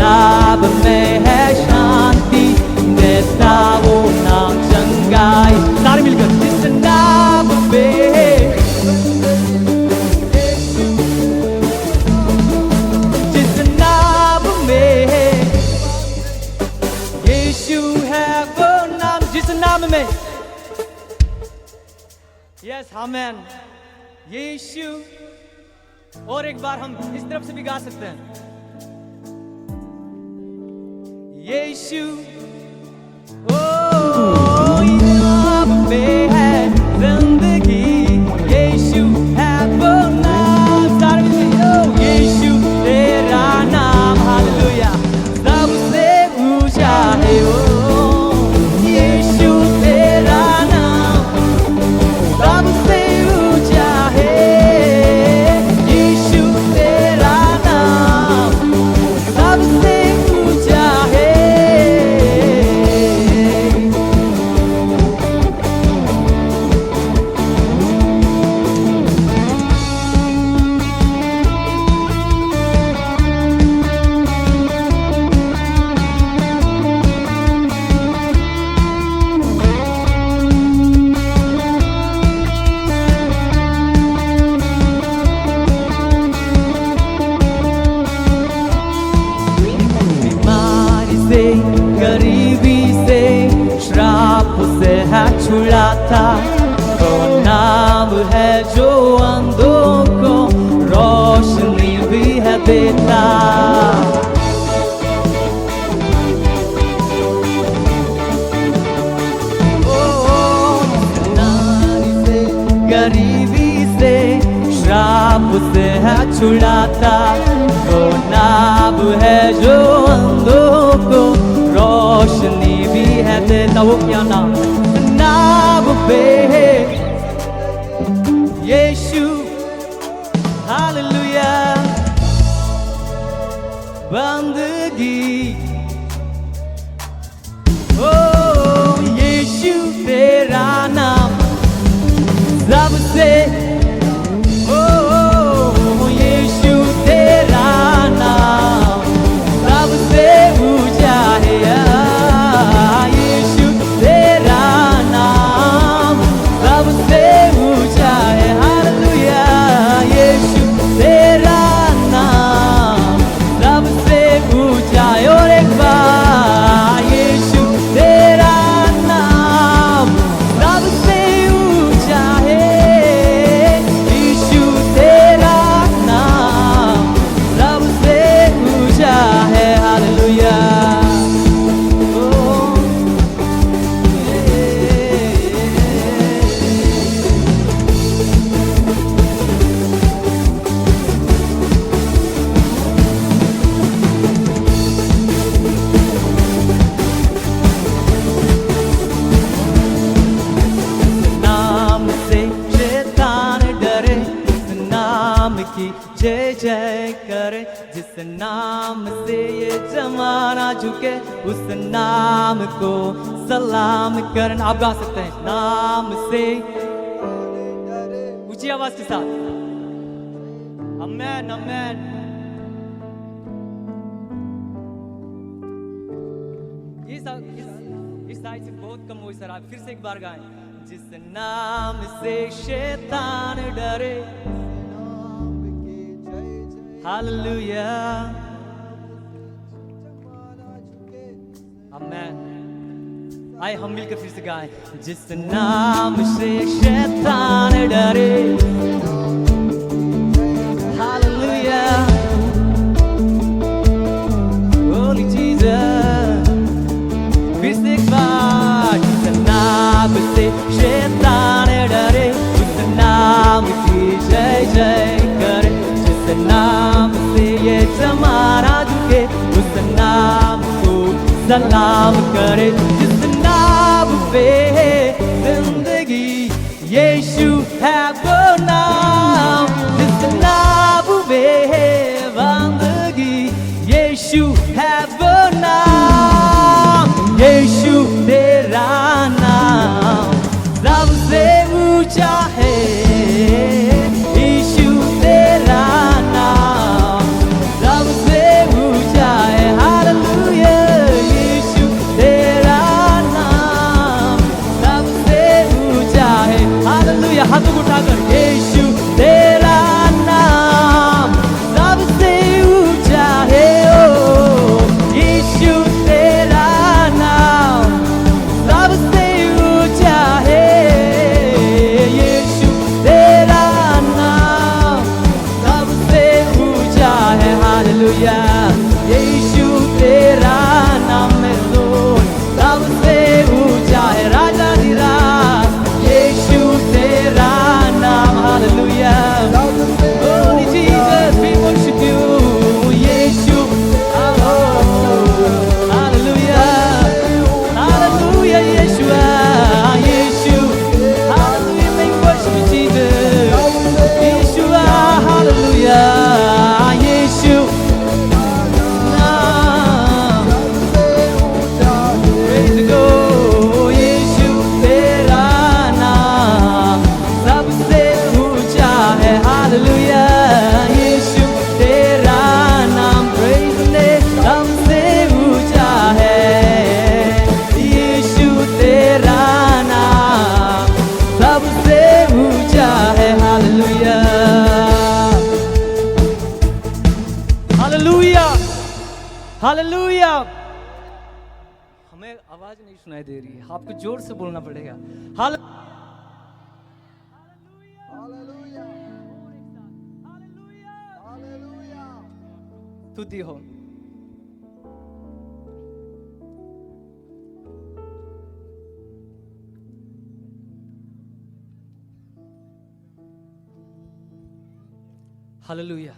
नाम में है शांति, देता वो नाम चंगाई। सारे मिलकर जिस नाम में, जिस नाम में यीशु है वो नाम, जिस नाम में, यस आमेन, यीशु। और एक बार हम इस तरफ से भी गा सकते हैं, यीशु। ओ नाम में है जिंदगी, यीशु है वो नाम। सारे मिलकर यीशु तेरा नाम, हालेलुया, सबसे ऊंचा है। ओ यीशु तेरा नाम सबसे ऊंचा है। यीशु तेरा नाम सबसे ऊंचा है। गरीबी से, श्राप से है छुड़ाता, वो नाम है जो अंधों को रोशनी भी है देता। गरीबी से, श्राप से है छुड़ाता, वो नाम है जो अंधों को रोशनी भी है देता। वो क्या नाम? नाम पे है यीशु, हालेलुया। बंदगी ओ यीशु तेरा नाम सबसे, ओ यीशु तेरा नाम सबसे ऊंचा है। यीशु तेरा नाम सबसे ऊंचा है। हालेलुया। यीशु तेरा नाम सबसे ऊंचा है। और एक की जय जय करे, जिस नाम से ये जमाना झुके उस नाम को सलाम करना। आप गा सकते हैं नाम से ऊंची आवाज के साथ। आमेन आमेन। इस साइड से बहुत कम हुई सर, आप फिर से एक बार गाएं। जिस नाम से शैतान डरे, हालेलुया आमेन। आए हम मिलकर फिर से गाएं। जिस नाम से शैतान डरे, हालेलुया होली जीसस। फिर से एक बार। जिस नाम से शैतान डरे, उस नाम की जय जय करे, जिस नाम से ये जमाना झुके उस नाम को सलाम करे। जिस नाम पे जिंदगी यीशु है वो नाम, जिस नाम पे बंदगी यीशु है वो नाम। यीशु तेरा नाम सबसे ऊंचा है, यीशु तेरा नाम सबसे ऊंचा है, हालेलुया। यीशु तेरा नाम सबसे ऊंचा है, हालेलुया। हाथों को उठाकर यीशु तेरा नाम सबसे ऊंचा है, ओ यीशु तेरा नाम सबसे ऊंचा है, यीशु तेरा नाम सबसे ऊंचा है, हालेलुया। यीशु तेरा नाम में सोन सबसे ऊंचा है, राजा दी राज यीशु तेरा नाम, hallelujah. Holy Jesus, we worship you, यीशु, हालेलुया, हालेलुया यीशुआ, यीशु, hallelujah, we worship you Jesus, यीशुआ, हालेलुया, यीशु नाम, praise God, यीशु तेरा नाम सबसे ऊंचा है, हालेलुया। यीशु तेरा नाम praise the name सबसे ऊंचा है, यीशु तेरा नाम सबसे ऊंचा है, हालेलुया हालेलुया हालेलुया। हमें आवाज नहीं सुनाई दे रही है, आपको जोर से बोलना पड़ेगा। स्तुति हो। हालेलुया।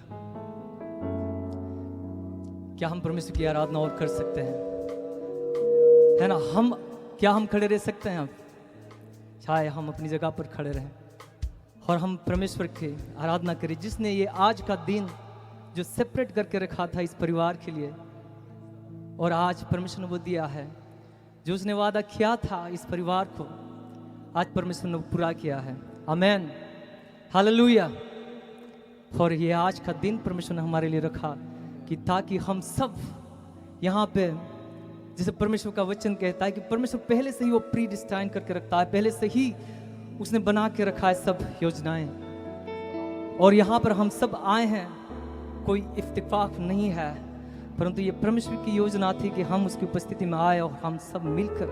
क्या हम परमेश्वर की आराधना और कर सकते हैं, है ना? क्या हम खड़े रह सकते हैं? अब चाहे हम अपनी जगह पर खड़े रहें और हम परमेश्वर की आराधना करें, जिसने ये आज का दिन जो सेपरेट करके रखा था इस परिवार के लिए, और आज परमेश्वर ने वो दिया है जो उसने वादा किया था इस परिवार को, आज परमेश्वर ने पूरा किया है। आमेन, हालेलुया। और ये आज का दिन परमेश्वर ने हमारे लिए रखा कि ताकि हम सब यहाँ पे, जैसे परमेश्वर का वचन कहता है कि परमेश्वर पहले से ही वो प्री डिस्टाइन करके रखता है, पहले से ही उसने बना के रखा है सब योजनाएं, और यहाँ पर हम सब आए हैं, कोई इत्तेफाक नहीं है, परंतु ये परमेश्वर की योजना थी कि हम उसकी उपस्थिति में आए और हम सब मिलकर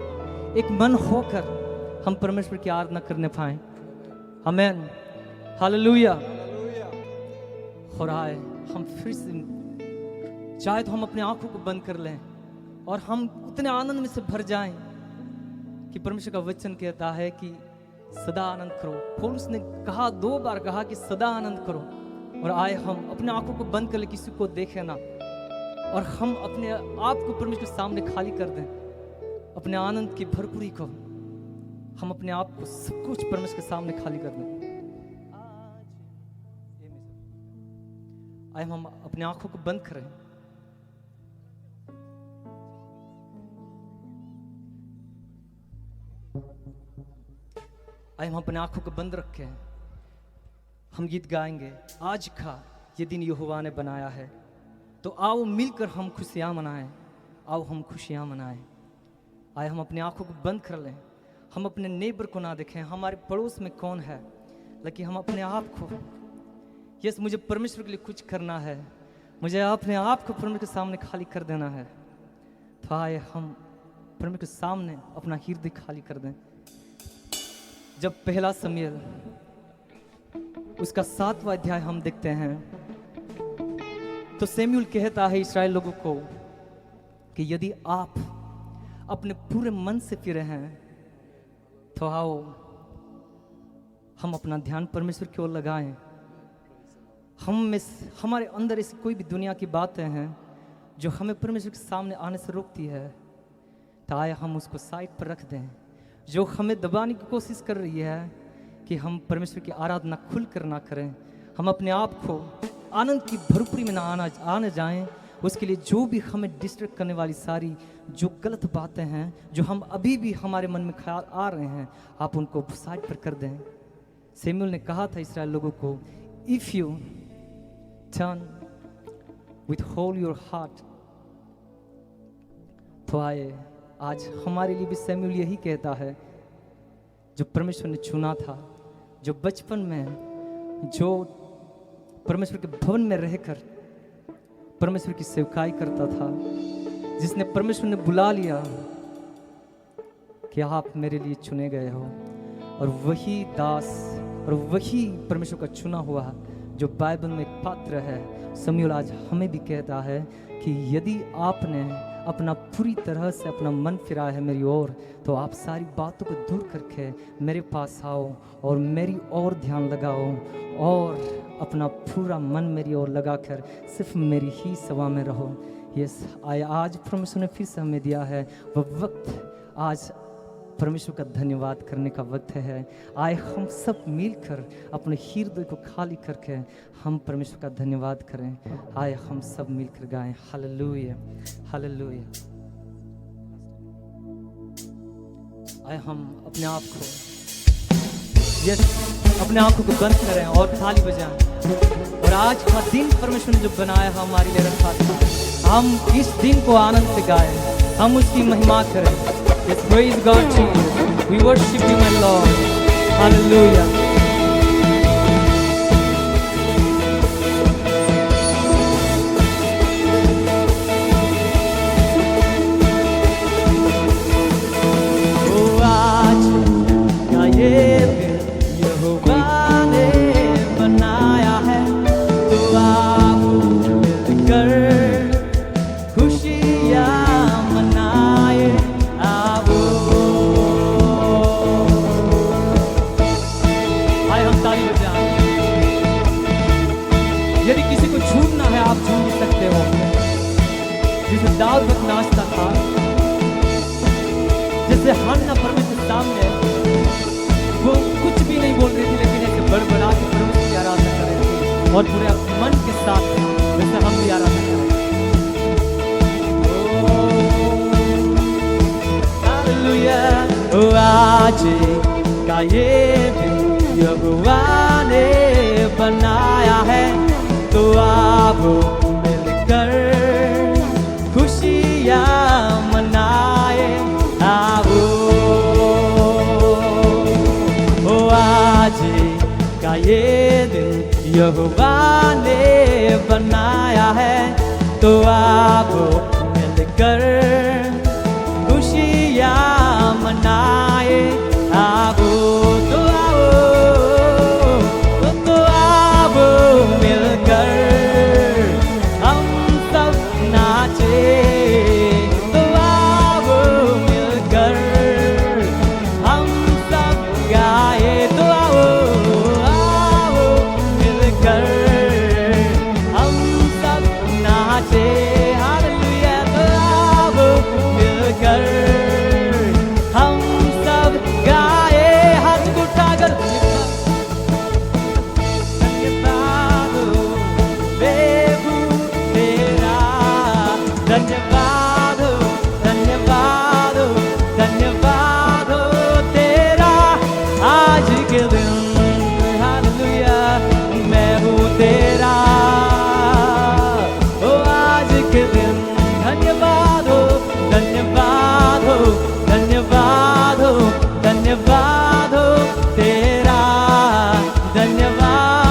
एक मन होकर हम परमेश्वर की आराधना करने पाए। आमेन, हालेलुया। और आए हम फिर से, चाहे तो हम अपने आंखों को बंद कर लें और हम उतने आनंद में से भर जाएं कि परमेश्वर का वचन कहता है कि सदा आनंद करो। पौलुस ने कहा, 2 बार कहा कि सदा आनंद करो। और आए हम अपने आंखों को बंद कर ले, किसी को देखे ना, और हम अपने आप को परमेश्वर के सामने खाली कर दें, अपने आनंद की भरपूरी को, हम अपने आप को सब कुछ परमेश्वर के सामने खाली कर दें। आए हम अपने आंखों को बंद करें। आए हम अपने आंखों को बंद रखें, हम गीत गाएंगे। आज का ये दिन यहोवा ने बनाया है, तो आओ मिलकर हम खुशियाँ मनाएं, आओ हम खुशियाँ मनाएं। आए हम अपने आंखों को बंद कर लें, हम अपने नेबर को ना देखें, हमारे पड़ोस में कौन है, लेकिन हम अपने आप को, यस मुझे परमेश्वर के लिए कुछ करना है, मुझे अपने आप को परमेश्वर के सामने खाली कर देना है। तो आए हम परमेश्वर के सामने अपना हृदय खाली कर दें। जब पहला शमूएल उसका 7वां अध्याय हम देखते हैं, तो शमूएल कहता है इस्राएल लोगों को कि यदि आप अपने पूरे मन से फिरे हैं तो आओ हम अपना ध्यान परमेश्वर की ओर लगाएं। हमारे अंदर ऐसी कोई भी दुनिया की बातें हैं जो हमें परमेश्वर के सामने आने से रोकती है, तो आए हम उसको साइड पर रख दें। जो हमें दबाने की कोशिश कर रही है कि हम परमेश्वर की आराधना खुलकर ना करें, हम अपने आप को आनंद की भरपूरी में ना आने जाएं, उसके लिए जो भी हमें डिस्ट्रैक्ट करने वाली सारी जो गलत बातें हैं, जो हम अभी भी हमारे मन में ख्याल आ रहे हैं, आप उनको साइड पर कर दें। शमूएल ने कहा था इस्राएल लोगों को, if you turn with whole your heart. तो आए आज हमारे लिए भी शमूएल यही कहता है, जो परमेश्वर ने चुना था, जो बचपन में जो परमेश्वर के भवन में रहकर परमेश्वर की सेवकाई करता था, जिसने परमेश्वर ने बुला लिया कि आप मेरे लिए चुने गए हो, और वही दास और वही परमेश्वर का चुना हुआ जो बाइबल में एक पात्र है, शमूएल आज हमें भी कहता है कि यदि आपने अपना पूरी तरह से अपना मन फिराया है मेरी ओर, तो आप सारी बातों को दूर करके मेरे पास आओ और मेरी ओर ध्यान लगाओ, और अपना पूरा मन मेरी ओर लगाकर सिर्फ मेरी ही सेवा में रहो। यस, आज परमेश्वर ने फिर से हमें दिया है वह वक्त, आज परमेश्वर का धन्यवाद करने का वक्त है। आए हम सब मिलकर अपने हृदय को खाली करके हम परमेश्वर का धन्यवाद करें। आए हम सब मिलकर गाएं, हालेलुया हालेलुया। आए हम अपने आप को, यस, अपने आंखों को बंद करें और ताली बजाएं। और आज का दिन परमेश्वर ने जो बनाया हमारे लिए रखा था, हम इस दिन को आनंद से गाएं, हम उसकी महिमा करें। Yes, praise God to you. We worship you, my Lord. Hallelujah. Oh, आज का ये दिन यहोवा ने बनाया है, तो आप मिलकर खुशियाँ मनाए। यदि किसी को झूमना है आप झूम सकते हो, जैसे दाऊद वक्त नाचता था, जैसे हन्ना परमेश्वर के सामने वो कुछ भी नहीं बोल रही थी, लेकिन ऐसे बड़बड़ा के परमेश्वर की आराधना कर रही थी, और पूरे मन के साथ वैसे हम भी आराधना करें। हालेलुया। आज का ये दिन यहोवा ने बनाया है, तो आप मिलकर खुशियाँ मनाए। आओ, आज का ये दिन यहोवा ने बनाया है, तो आप मिलकर खुशियाँ मनाए। आओ, तो आओ मिलकर हम सब नाचे, तो आओ मिलकर हम सब गाए, तो आओ मिलकर हम सब नाचे। हालेलुया। तो आओ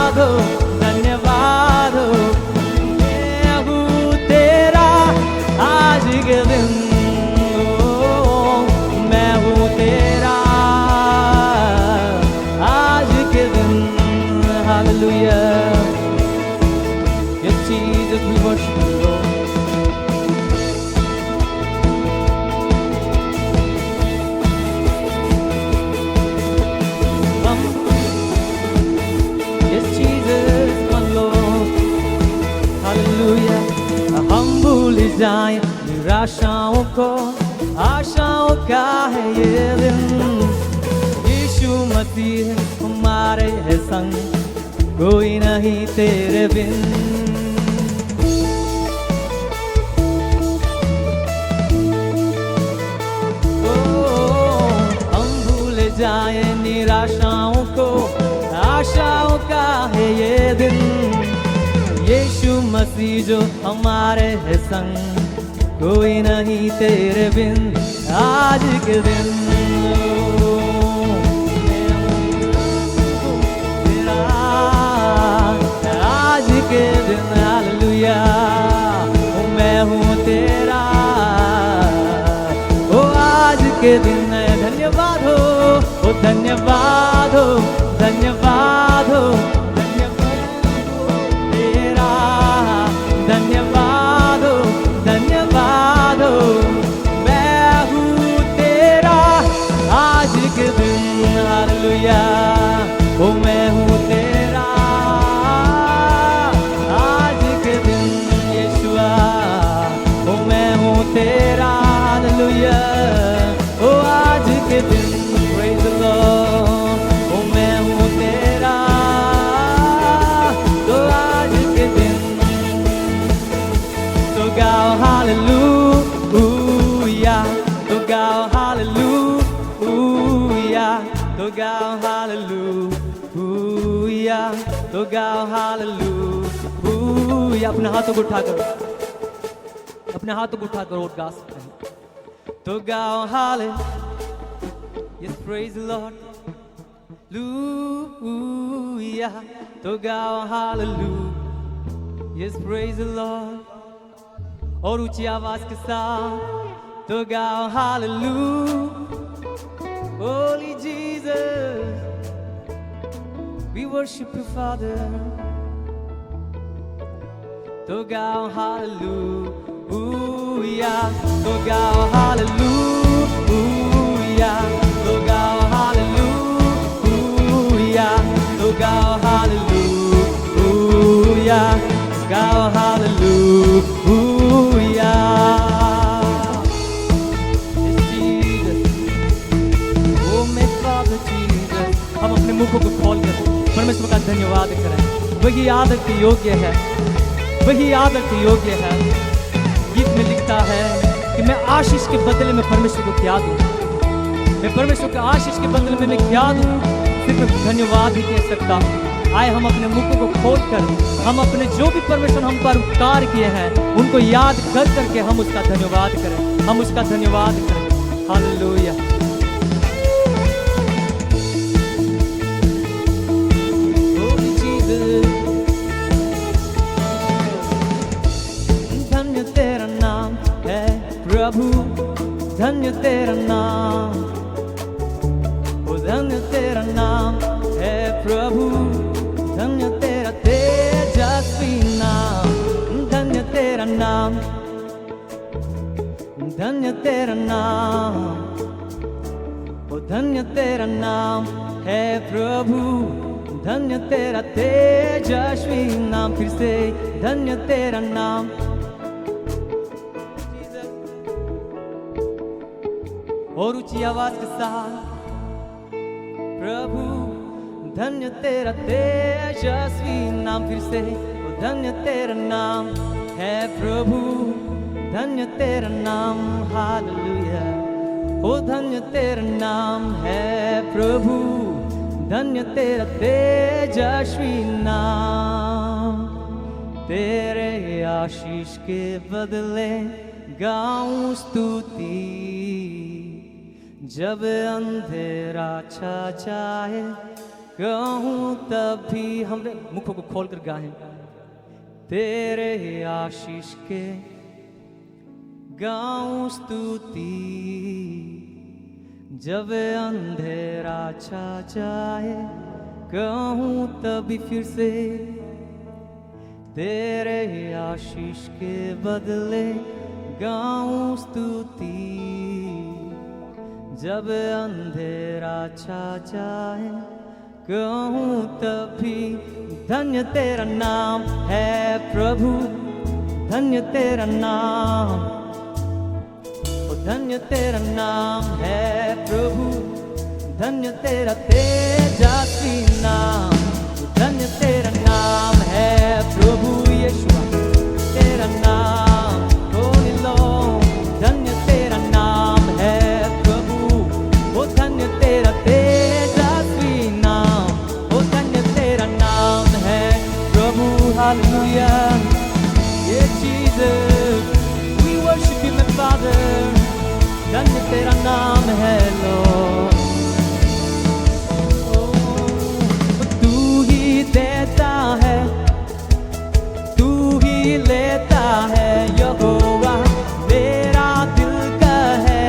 धन्यवाद हो, धन्यवाद हो। मैं हूँ तेरा आज के दिन, ओ, मैं हूँ तेरा आज के दिन। Hallelujah. Yes, Jesus, we worship you, Lord. Yes, Jesus, my Lord. Hallelujah. हम भूल जाएं निराशाओं को, आशाओं का है ये दिन। यीशु मसीह हमारे है संग, कोई नहीं तेरे बिन। ओ, हम भूल जाए निराशाओं को, आशाओं का है ये दिन। यीशु मसीह जो हमारे है संग, कोई नहीं तेरे बिन। आज के दिन के दिन, हालेलुया। ओ मैं हूँ तेरा, ओ आज के दिन। धन्यवाद हो, ओ धन्यवाद हो, धन्यवाद हो, धन्यवाद हो तेरा, धन्यवाद हो, धन्यवाद हो। मैं हूँ तेरा आज के दिन, हालेलुया। ओ मैं हूँ तेरा तेरा, हालेलुया। ओ आज के दिन, praise the Lord। ओ मैं हूँ तेरा, तो आज के दिन। तो गाओ हालेलुया, तो गाओ हालेलुया, तो गाओ हालेलुया, तो गाओ हालेलुया। अपने हाथों को उठाकर, अपने हाथों को उठाकर और गा सकते हैं। तो गाओ hallelujah, yes praise the Lord, लूया। तो गाओ hallelujah, yes praise the Lord। और ऊंची आवाज के साथ तो गाओ hallelujah, Holy Jesus, we worship you Father। तो गाओ हालेलुया, तो गाओ हालेलुया, तो गाओ हालेलुया, तो गाओ हालेलुया, गाओ हालेलुया। ओ मेरे Father Jesus, हम अपने मुखों को खोलकर परमेश्वर का धन्यवाद करें। वही आदर के योग्य है, वही आदर के योग्य है। गीत में लिखता है कि मैं आशीष के बदले में परमेश्वर को क्या दूं, मैं परमेश्वर के आशीष के बदले में मैं क्या दूं, सिर्फ धन्यवाद ही कह सकता हूं। आए हम अपने मुखों को खोलकर हम अपने जो भी परमेश्वर हम पर उपकार किए हैं उनको याद कर करके हम उसका धन्यवाद करें, हम उसका धन्यवाद करें। हालेलुया। धन्य तेरा नाम है प्रभु, धन्य तेरा नाम, ओ धन्य तेरा नाम है प्रभु, धन्य तेरा तेजस्वी नाम, धन्य तेरा नाम, धन्य तेरा नाम, ओ धन्य तेरा नाम है प्रभु, धन्य तेरा तेजस्वी नाम। फिर से धन्य तेरा नाम, और ऊंची आवाज के साथ प्रभु धन्य तेरा तेजस्वी नाम। फिर से धन्य तेरा नाम है प्रभु, धन्य तेरा नाम। हालेलुया। ओ धन्य तेरा नाम है प्रभु, धन्य तेरा तेजस्वी नाम। तेरे आशीष के बदले गाऊं स्तुति, जब अंधेरा छा जाए कहूँ तभी हम मुखों को खोलकर गाएं। तेरे आशीष के गाऊं स्तुति, जब अंधेरा छा जाए कहूँ तभी फिर से तेरे आशीष के बदले गाऊं स्तुति, जब अंधेरा छा जाए कहूँ तभी धन्य तेरा नाम है प्रभु, धन्य तेरा नाम, ओ धन्य तेरा नाम है प्रभु, धन्य तेरा तेजस्वी नाम, धन्य तेरा नाम है प्रभु यीशु, तेरा नाम होली लो, धन्य तेरा नाम है प्रभु, ओ धन्य तेरा तेजस्वी नाम, ओ धन्य तेरा नाम है प्रभु। हालेलुया, ये Jesus we worship you my father, धन्य तेरा नाम है लॉर्ड। देता है तू ही लेता है, यहोवा मेरा दिल का है,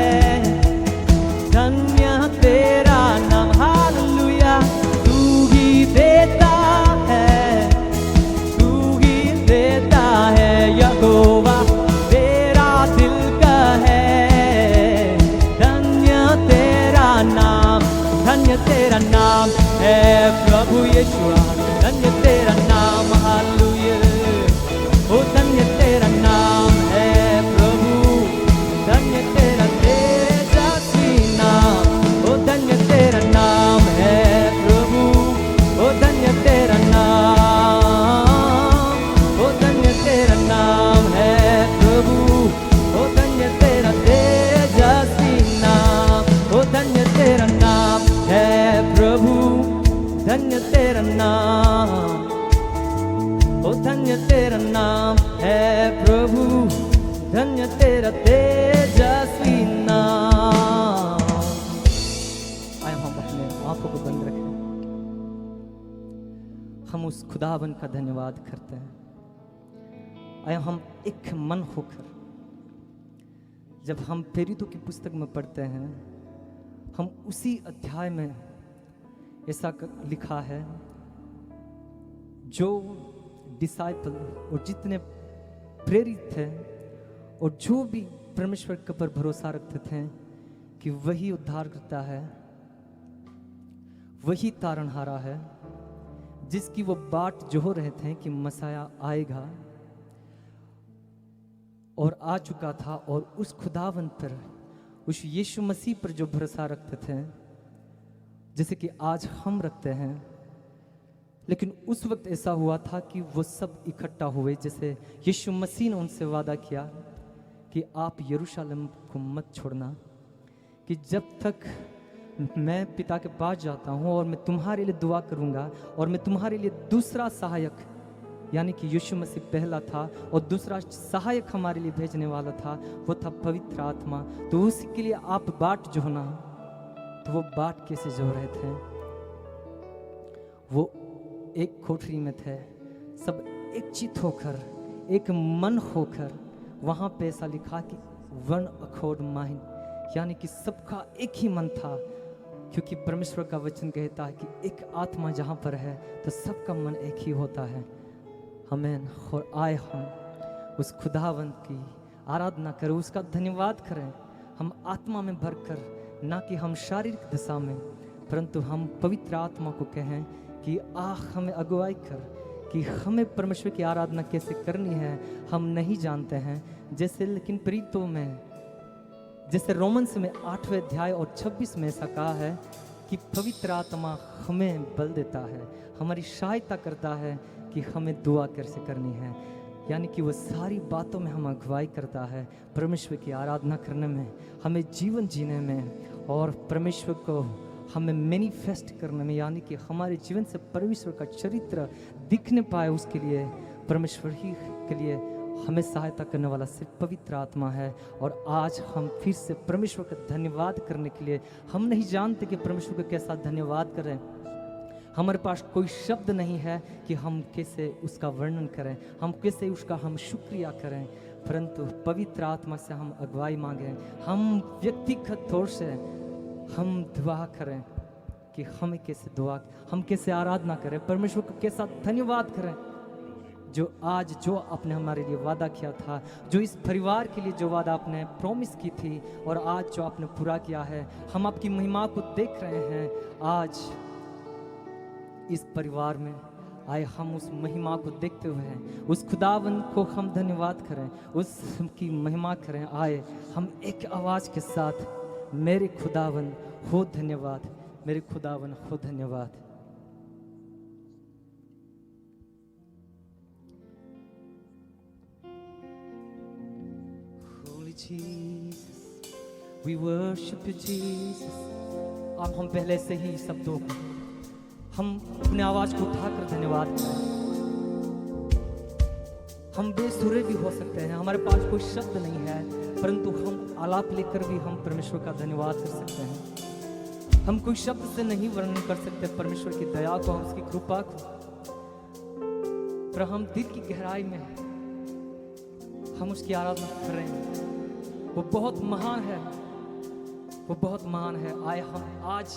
धन्य तेरा नाम। हालेलुया, तू ही देता है, तू ही देता है, यहोवा मेरा दिल का है, धन्य तेरा नाम, धन्य तेरा नाम है प्रभु यीशु, धन्य तेरा नाम। हालेलुया, ओ धन्य तेरा नाम है प्रभु, धन्य तेरा तेजस्वी नाम, ओ धन्य तेरा नाम है प्रभु, ओ धन्य तेरा नाम, ओ धन्य तेरा नाम है प्रभु, ओ धन्य तेरा तेजस्वी नाम, ओ धन्य तेरा नाम है प्रभु, धन्य तेरा नाम, ओ धन्य तेरा नाम है प्रभु, धन्य तेरा तेजस्वी नाम। आए हम अपने आंखों को बंद रखें, हम उस खुदावन का धन्यवाद करते हैं। आए हम एक मन होकर, जब हम प्रेरितों की पुस्तक में पढ़ते हैं, हम उसी अध्याय में ऐसा लिखा है, जो डिसाइपल और जितने प्रेरित थे और जो भी परमेश्वर के पर भरोसा रखते थे कि वही उद्धार करता है, वही तारणहारा है, जिसकी वो बाट जो रहे थे कि मसाया आएगा और आ चुका था, और उस खुदावन पर, उस यीशु मसीह पर जो भरोसा रखते थे, जैसे कि आज हम रखते हैं। लेकिन उस वक्त ऐसा हुआ था कि वो सब इकट्ठा हुए, जैसे यीशु मसीह ने उनसे वादा किया कि आप यरूशलेम को मत छोड़ना, कि जब तक मैं पिता के पास जाता हूँ और मैं तुम्हारे लिए दुआ करूँगा, और मैं तुम्हारे लिए दूसरा सहायक, यानी कि यीशु मसीह पहला था और दूसरा सहायक हमारे लिए भेजने वाला था, वो था पवित्र आत्मा। तो उसके लिए आप बाट जो ना, तो वो बाट कैसे जो रहे थे, वो एक कोठरी में थे, सब एक चित होकर, एक मन होकर। वहाँ पे ऐसा लिखा कि वन अकॉर्ड माइंड, यानी कि सबका एक ही मन था, क्योंकि परमेश्वर का वचन कहता है कि एक आत्मा जहाँ पर है तो सबका मन एक ही होता है। आमीन। और आए हम उस खुदावंत की आराधना करें, उसका धन्यवाद करें, हम आत्मा में भरकर, ना कि हम शारीरिक दशा में, परंतु हम पवित्र आत्मा को कहें कि हमें अगुवाई कर, कि हमें परमेश्वर की आराधना कैसे करनी है हम नहीं जानते हैं। जैसे लेकिन प्रीतों में, जैसे रोमन्स में 8वें अध्याय और 26 में ऐसा कहा है कि पवित्र आत्मा हमें बल देता है, हमारी सहायता करता है कि हमें दुआ कैसे करनी है, यानी कि वो सारी बातों में हम अगुवाई करता है परमेश्वर की आराधना करने में, हमें जीवन जीने में, और परमेश्वर को हमें मैनिफेस्ट करने में, यानी कि हमारे जीवन से परमेश्वर का चरित्र दिखने पाए, उसके लिए परमेश्वर ही के लिए हमें सहायता करने वाला सिर्फ पवित्र आत्मा है। और आज हम फिर से परमेश्वर का धन्यवाद करने के लिए, हम नहीं जानते कि परमेश्वर को कैसा धन्यवाद करें, हमारे पास कोई शब्द नहीं है कि हम कैसे उसका वर्णन करें, हम कैसे उसका हम शुक्रिया करें, परंतु पवित्र आत्मा से हम अगुवाई मांगें, हम व्यक्तिगत तौर से हम दुआ करें कि हमें कैसे दुआ, हम कैसे आराधना करें, परमेश्वर को कैसा धन्यवाद करें जो आज जो आपने हमारे लिए वादा किया था, जो इस परिवार के लिए जो वादा आपने प्रॉमिस की थी और आज जो आपने पूरा किया है। हम आपकी महिमा को देख रहे हैं। आज इस परिवार में आए हम उस महिमा को देखते हुए उस खुदावन को हम धन्यवाद करें, उसकी महिमा करें। आए हम एक आवाज़ के साथ, मेरे खुदावन हो धन्यवाद, मेरे खुदावन हो धन्यवाद। Holy Jesus, we worship you Jesus। आप हम पहले से ही शब्दों को हम अपने आवाज को उठाकर धन्यवाद करें। हम बेसुरे भी हो सकते हैं, हमारे पास कोई शब्द नहीं है, परंतु हम आलाप लेकर भी हम परमेश्वर का धन्यवाद कर सकते हैं। हम कोई शब्द से नहीं वर्णन कर सकते परमेश्वर की दया को, हम उसकी कृपा को, पर हम दिल की गहराई में हम उसकी आराधना कर रहे हैं। वो बहुत महान है, वो बहुत महान है। आए हम आज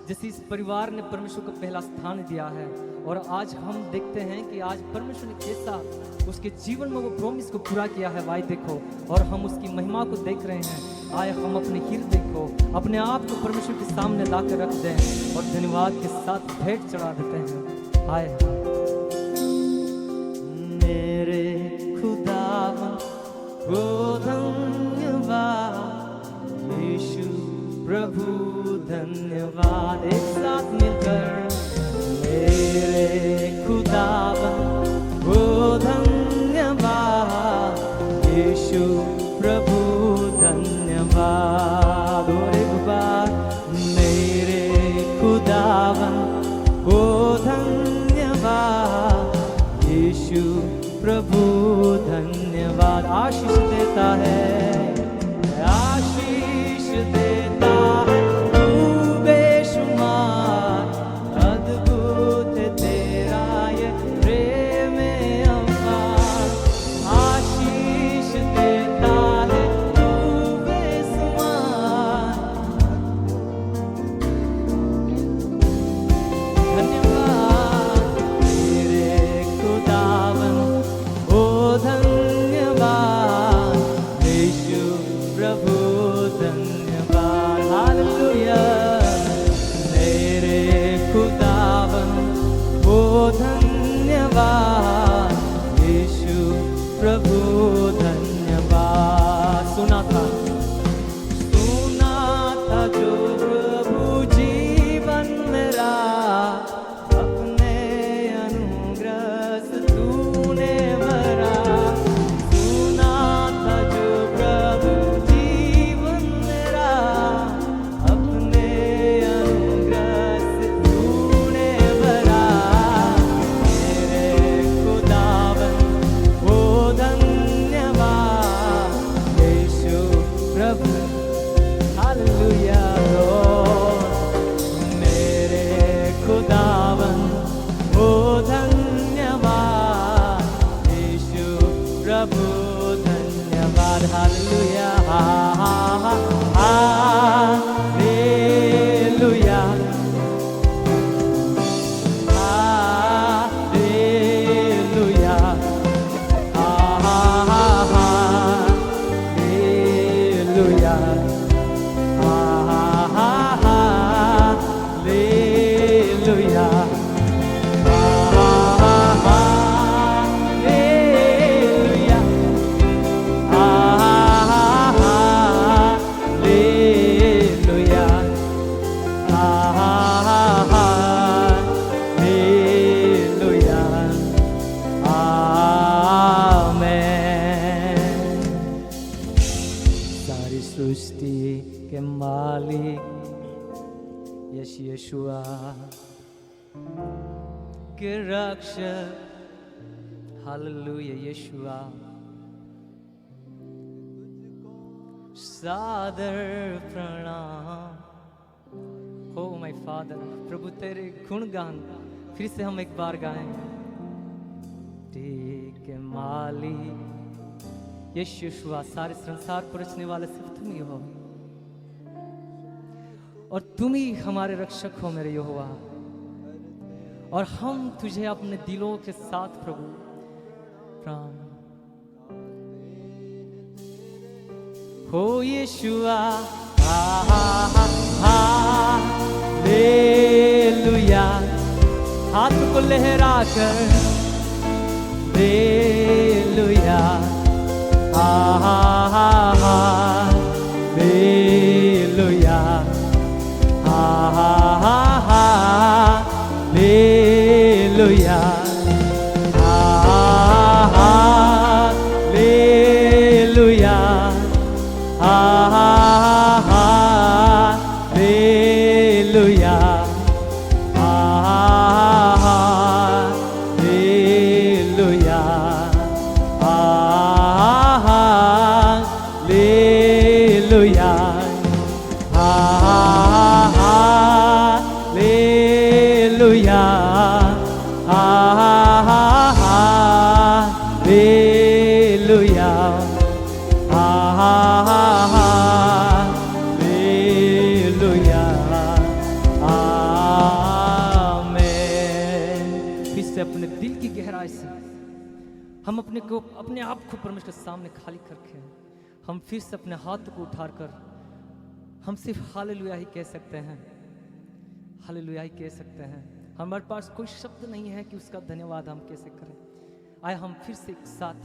जैसे इस परिवार ने परमेश्वर को पहला स्थान दिया है और आज हम देखते हैं कि आज परमेश्वर ने कैसा उसके जीवन में वो प्रॉमिस को पूरा किया है। भाई देखो, और हम उसकी महिमा को देख रहे हैं। आए हम अपने हृदय को, अपने आप को परमेश्वर के सामने लाकर रख दें और धन्यवाद के साथ भेंट चढ़ा देते हैं। आए मेरे खुदावन को धन्यवाद, यीशु प्रभु धन्यवाद। एक साथ मिलकर मेरे खुदावन को धन्यवाद, यीशु प्रभु धन्यवाद। और एक बार मेरे खुदावन को धन्यवाद, यीशु प्रभु धन्यवाद। आशीष देता है, आशीष देता है तू बेशुमार, अद्भुत तेरा ये प्रेम अपार। आशीष देता है तू बेशुमार, धन्यवाद मेरे खुदावन ओ धन्यवाद, यीशु प्रभु धन्यवाद। हालेलुया मेरे खुदावन ओ धन्यवाद, यीशु प्रभु धन्यवाद। सुना था जो प्रभु जीवन मेरा, अपने अनुग्रह से तूने भरा। सुना था जो प्रभु जीवन मेरा, अपने अनुग्रह से तूने भरा। मेरे खुदावन ओ धन्यवाद, यीशु प्रभु। हालेलुया मेरे खुदावन ओ धन्यवाद, यीशु प्रभु धन्यवाद। Hallelujah hallelujah hallelujah hallelujah hallelujah hallelujah hallelujah hallelujah amen. सारी सृष्टि के मालिक यीशुआ के रक्षक, हालेलुया यीशुआ। सादर प्रणाम हो माय फादर। प्रभु तेरे गुणगान फिर से हम एक बार गाएं। ठीक है माली यीशुआ, सारे संसार को रचने वाला सिर्फ तुम ही हो, और तुम ही हमारे रक्षक हो मेरे यहोवा। और हम तुझे अपने दिलों के साथ प्रभु प्राण हो यीशुआ। हालेलुया, हाथ को लहरा कर hallelujah, hallelujah, hallelujah, hallelujah, hallelujah, hallelujah, hallelujah, hallelujah, hallelujah, hallelujah, आमीन। फिर से अपने दिल की गहराई से हम अपने आप को परमेश्वर के सामने खाली करके हम फिर से अपने हाथ को उठाकर हम सिर्फ हालेलुया ही कह सकते हैं, हालेलुया ही कह सकते हैं। हमारे पास कोई शब्द नहीं है कि उसका धन्यवाद हम कैसे करें। आए हम फिर से एक साथ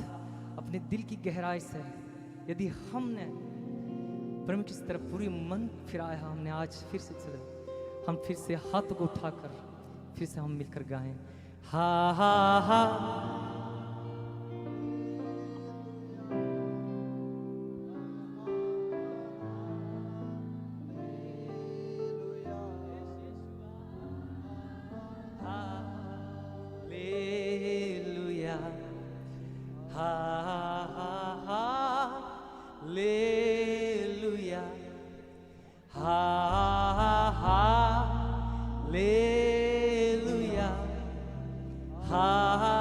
अपने दिल की गहराई से, यदि हमने परमेश्वर की तरफ पूरी मन फिराया, हमने आज फिर से चले, हम फिर से हाथ को उठाकर फिर से हम मिलकर गाएं। हा हा हा hallelujah, hallelujah, hallelujah, hallelujah,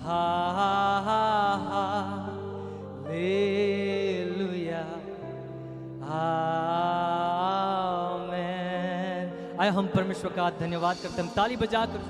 hallelujah, आमीन। आए हम परमेश्वर का धन्यवाद करते हैं, हम ताली बजाकर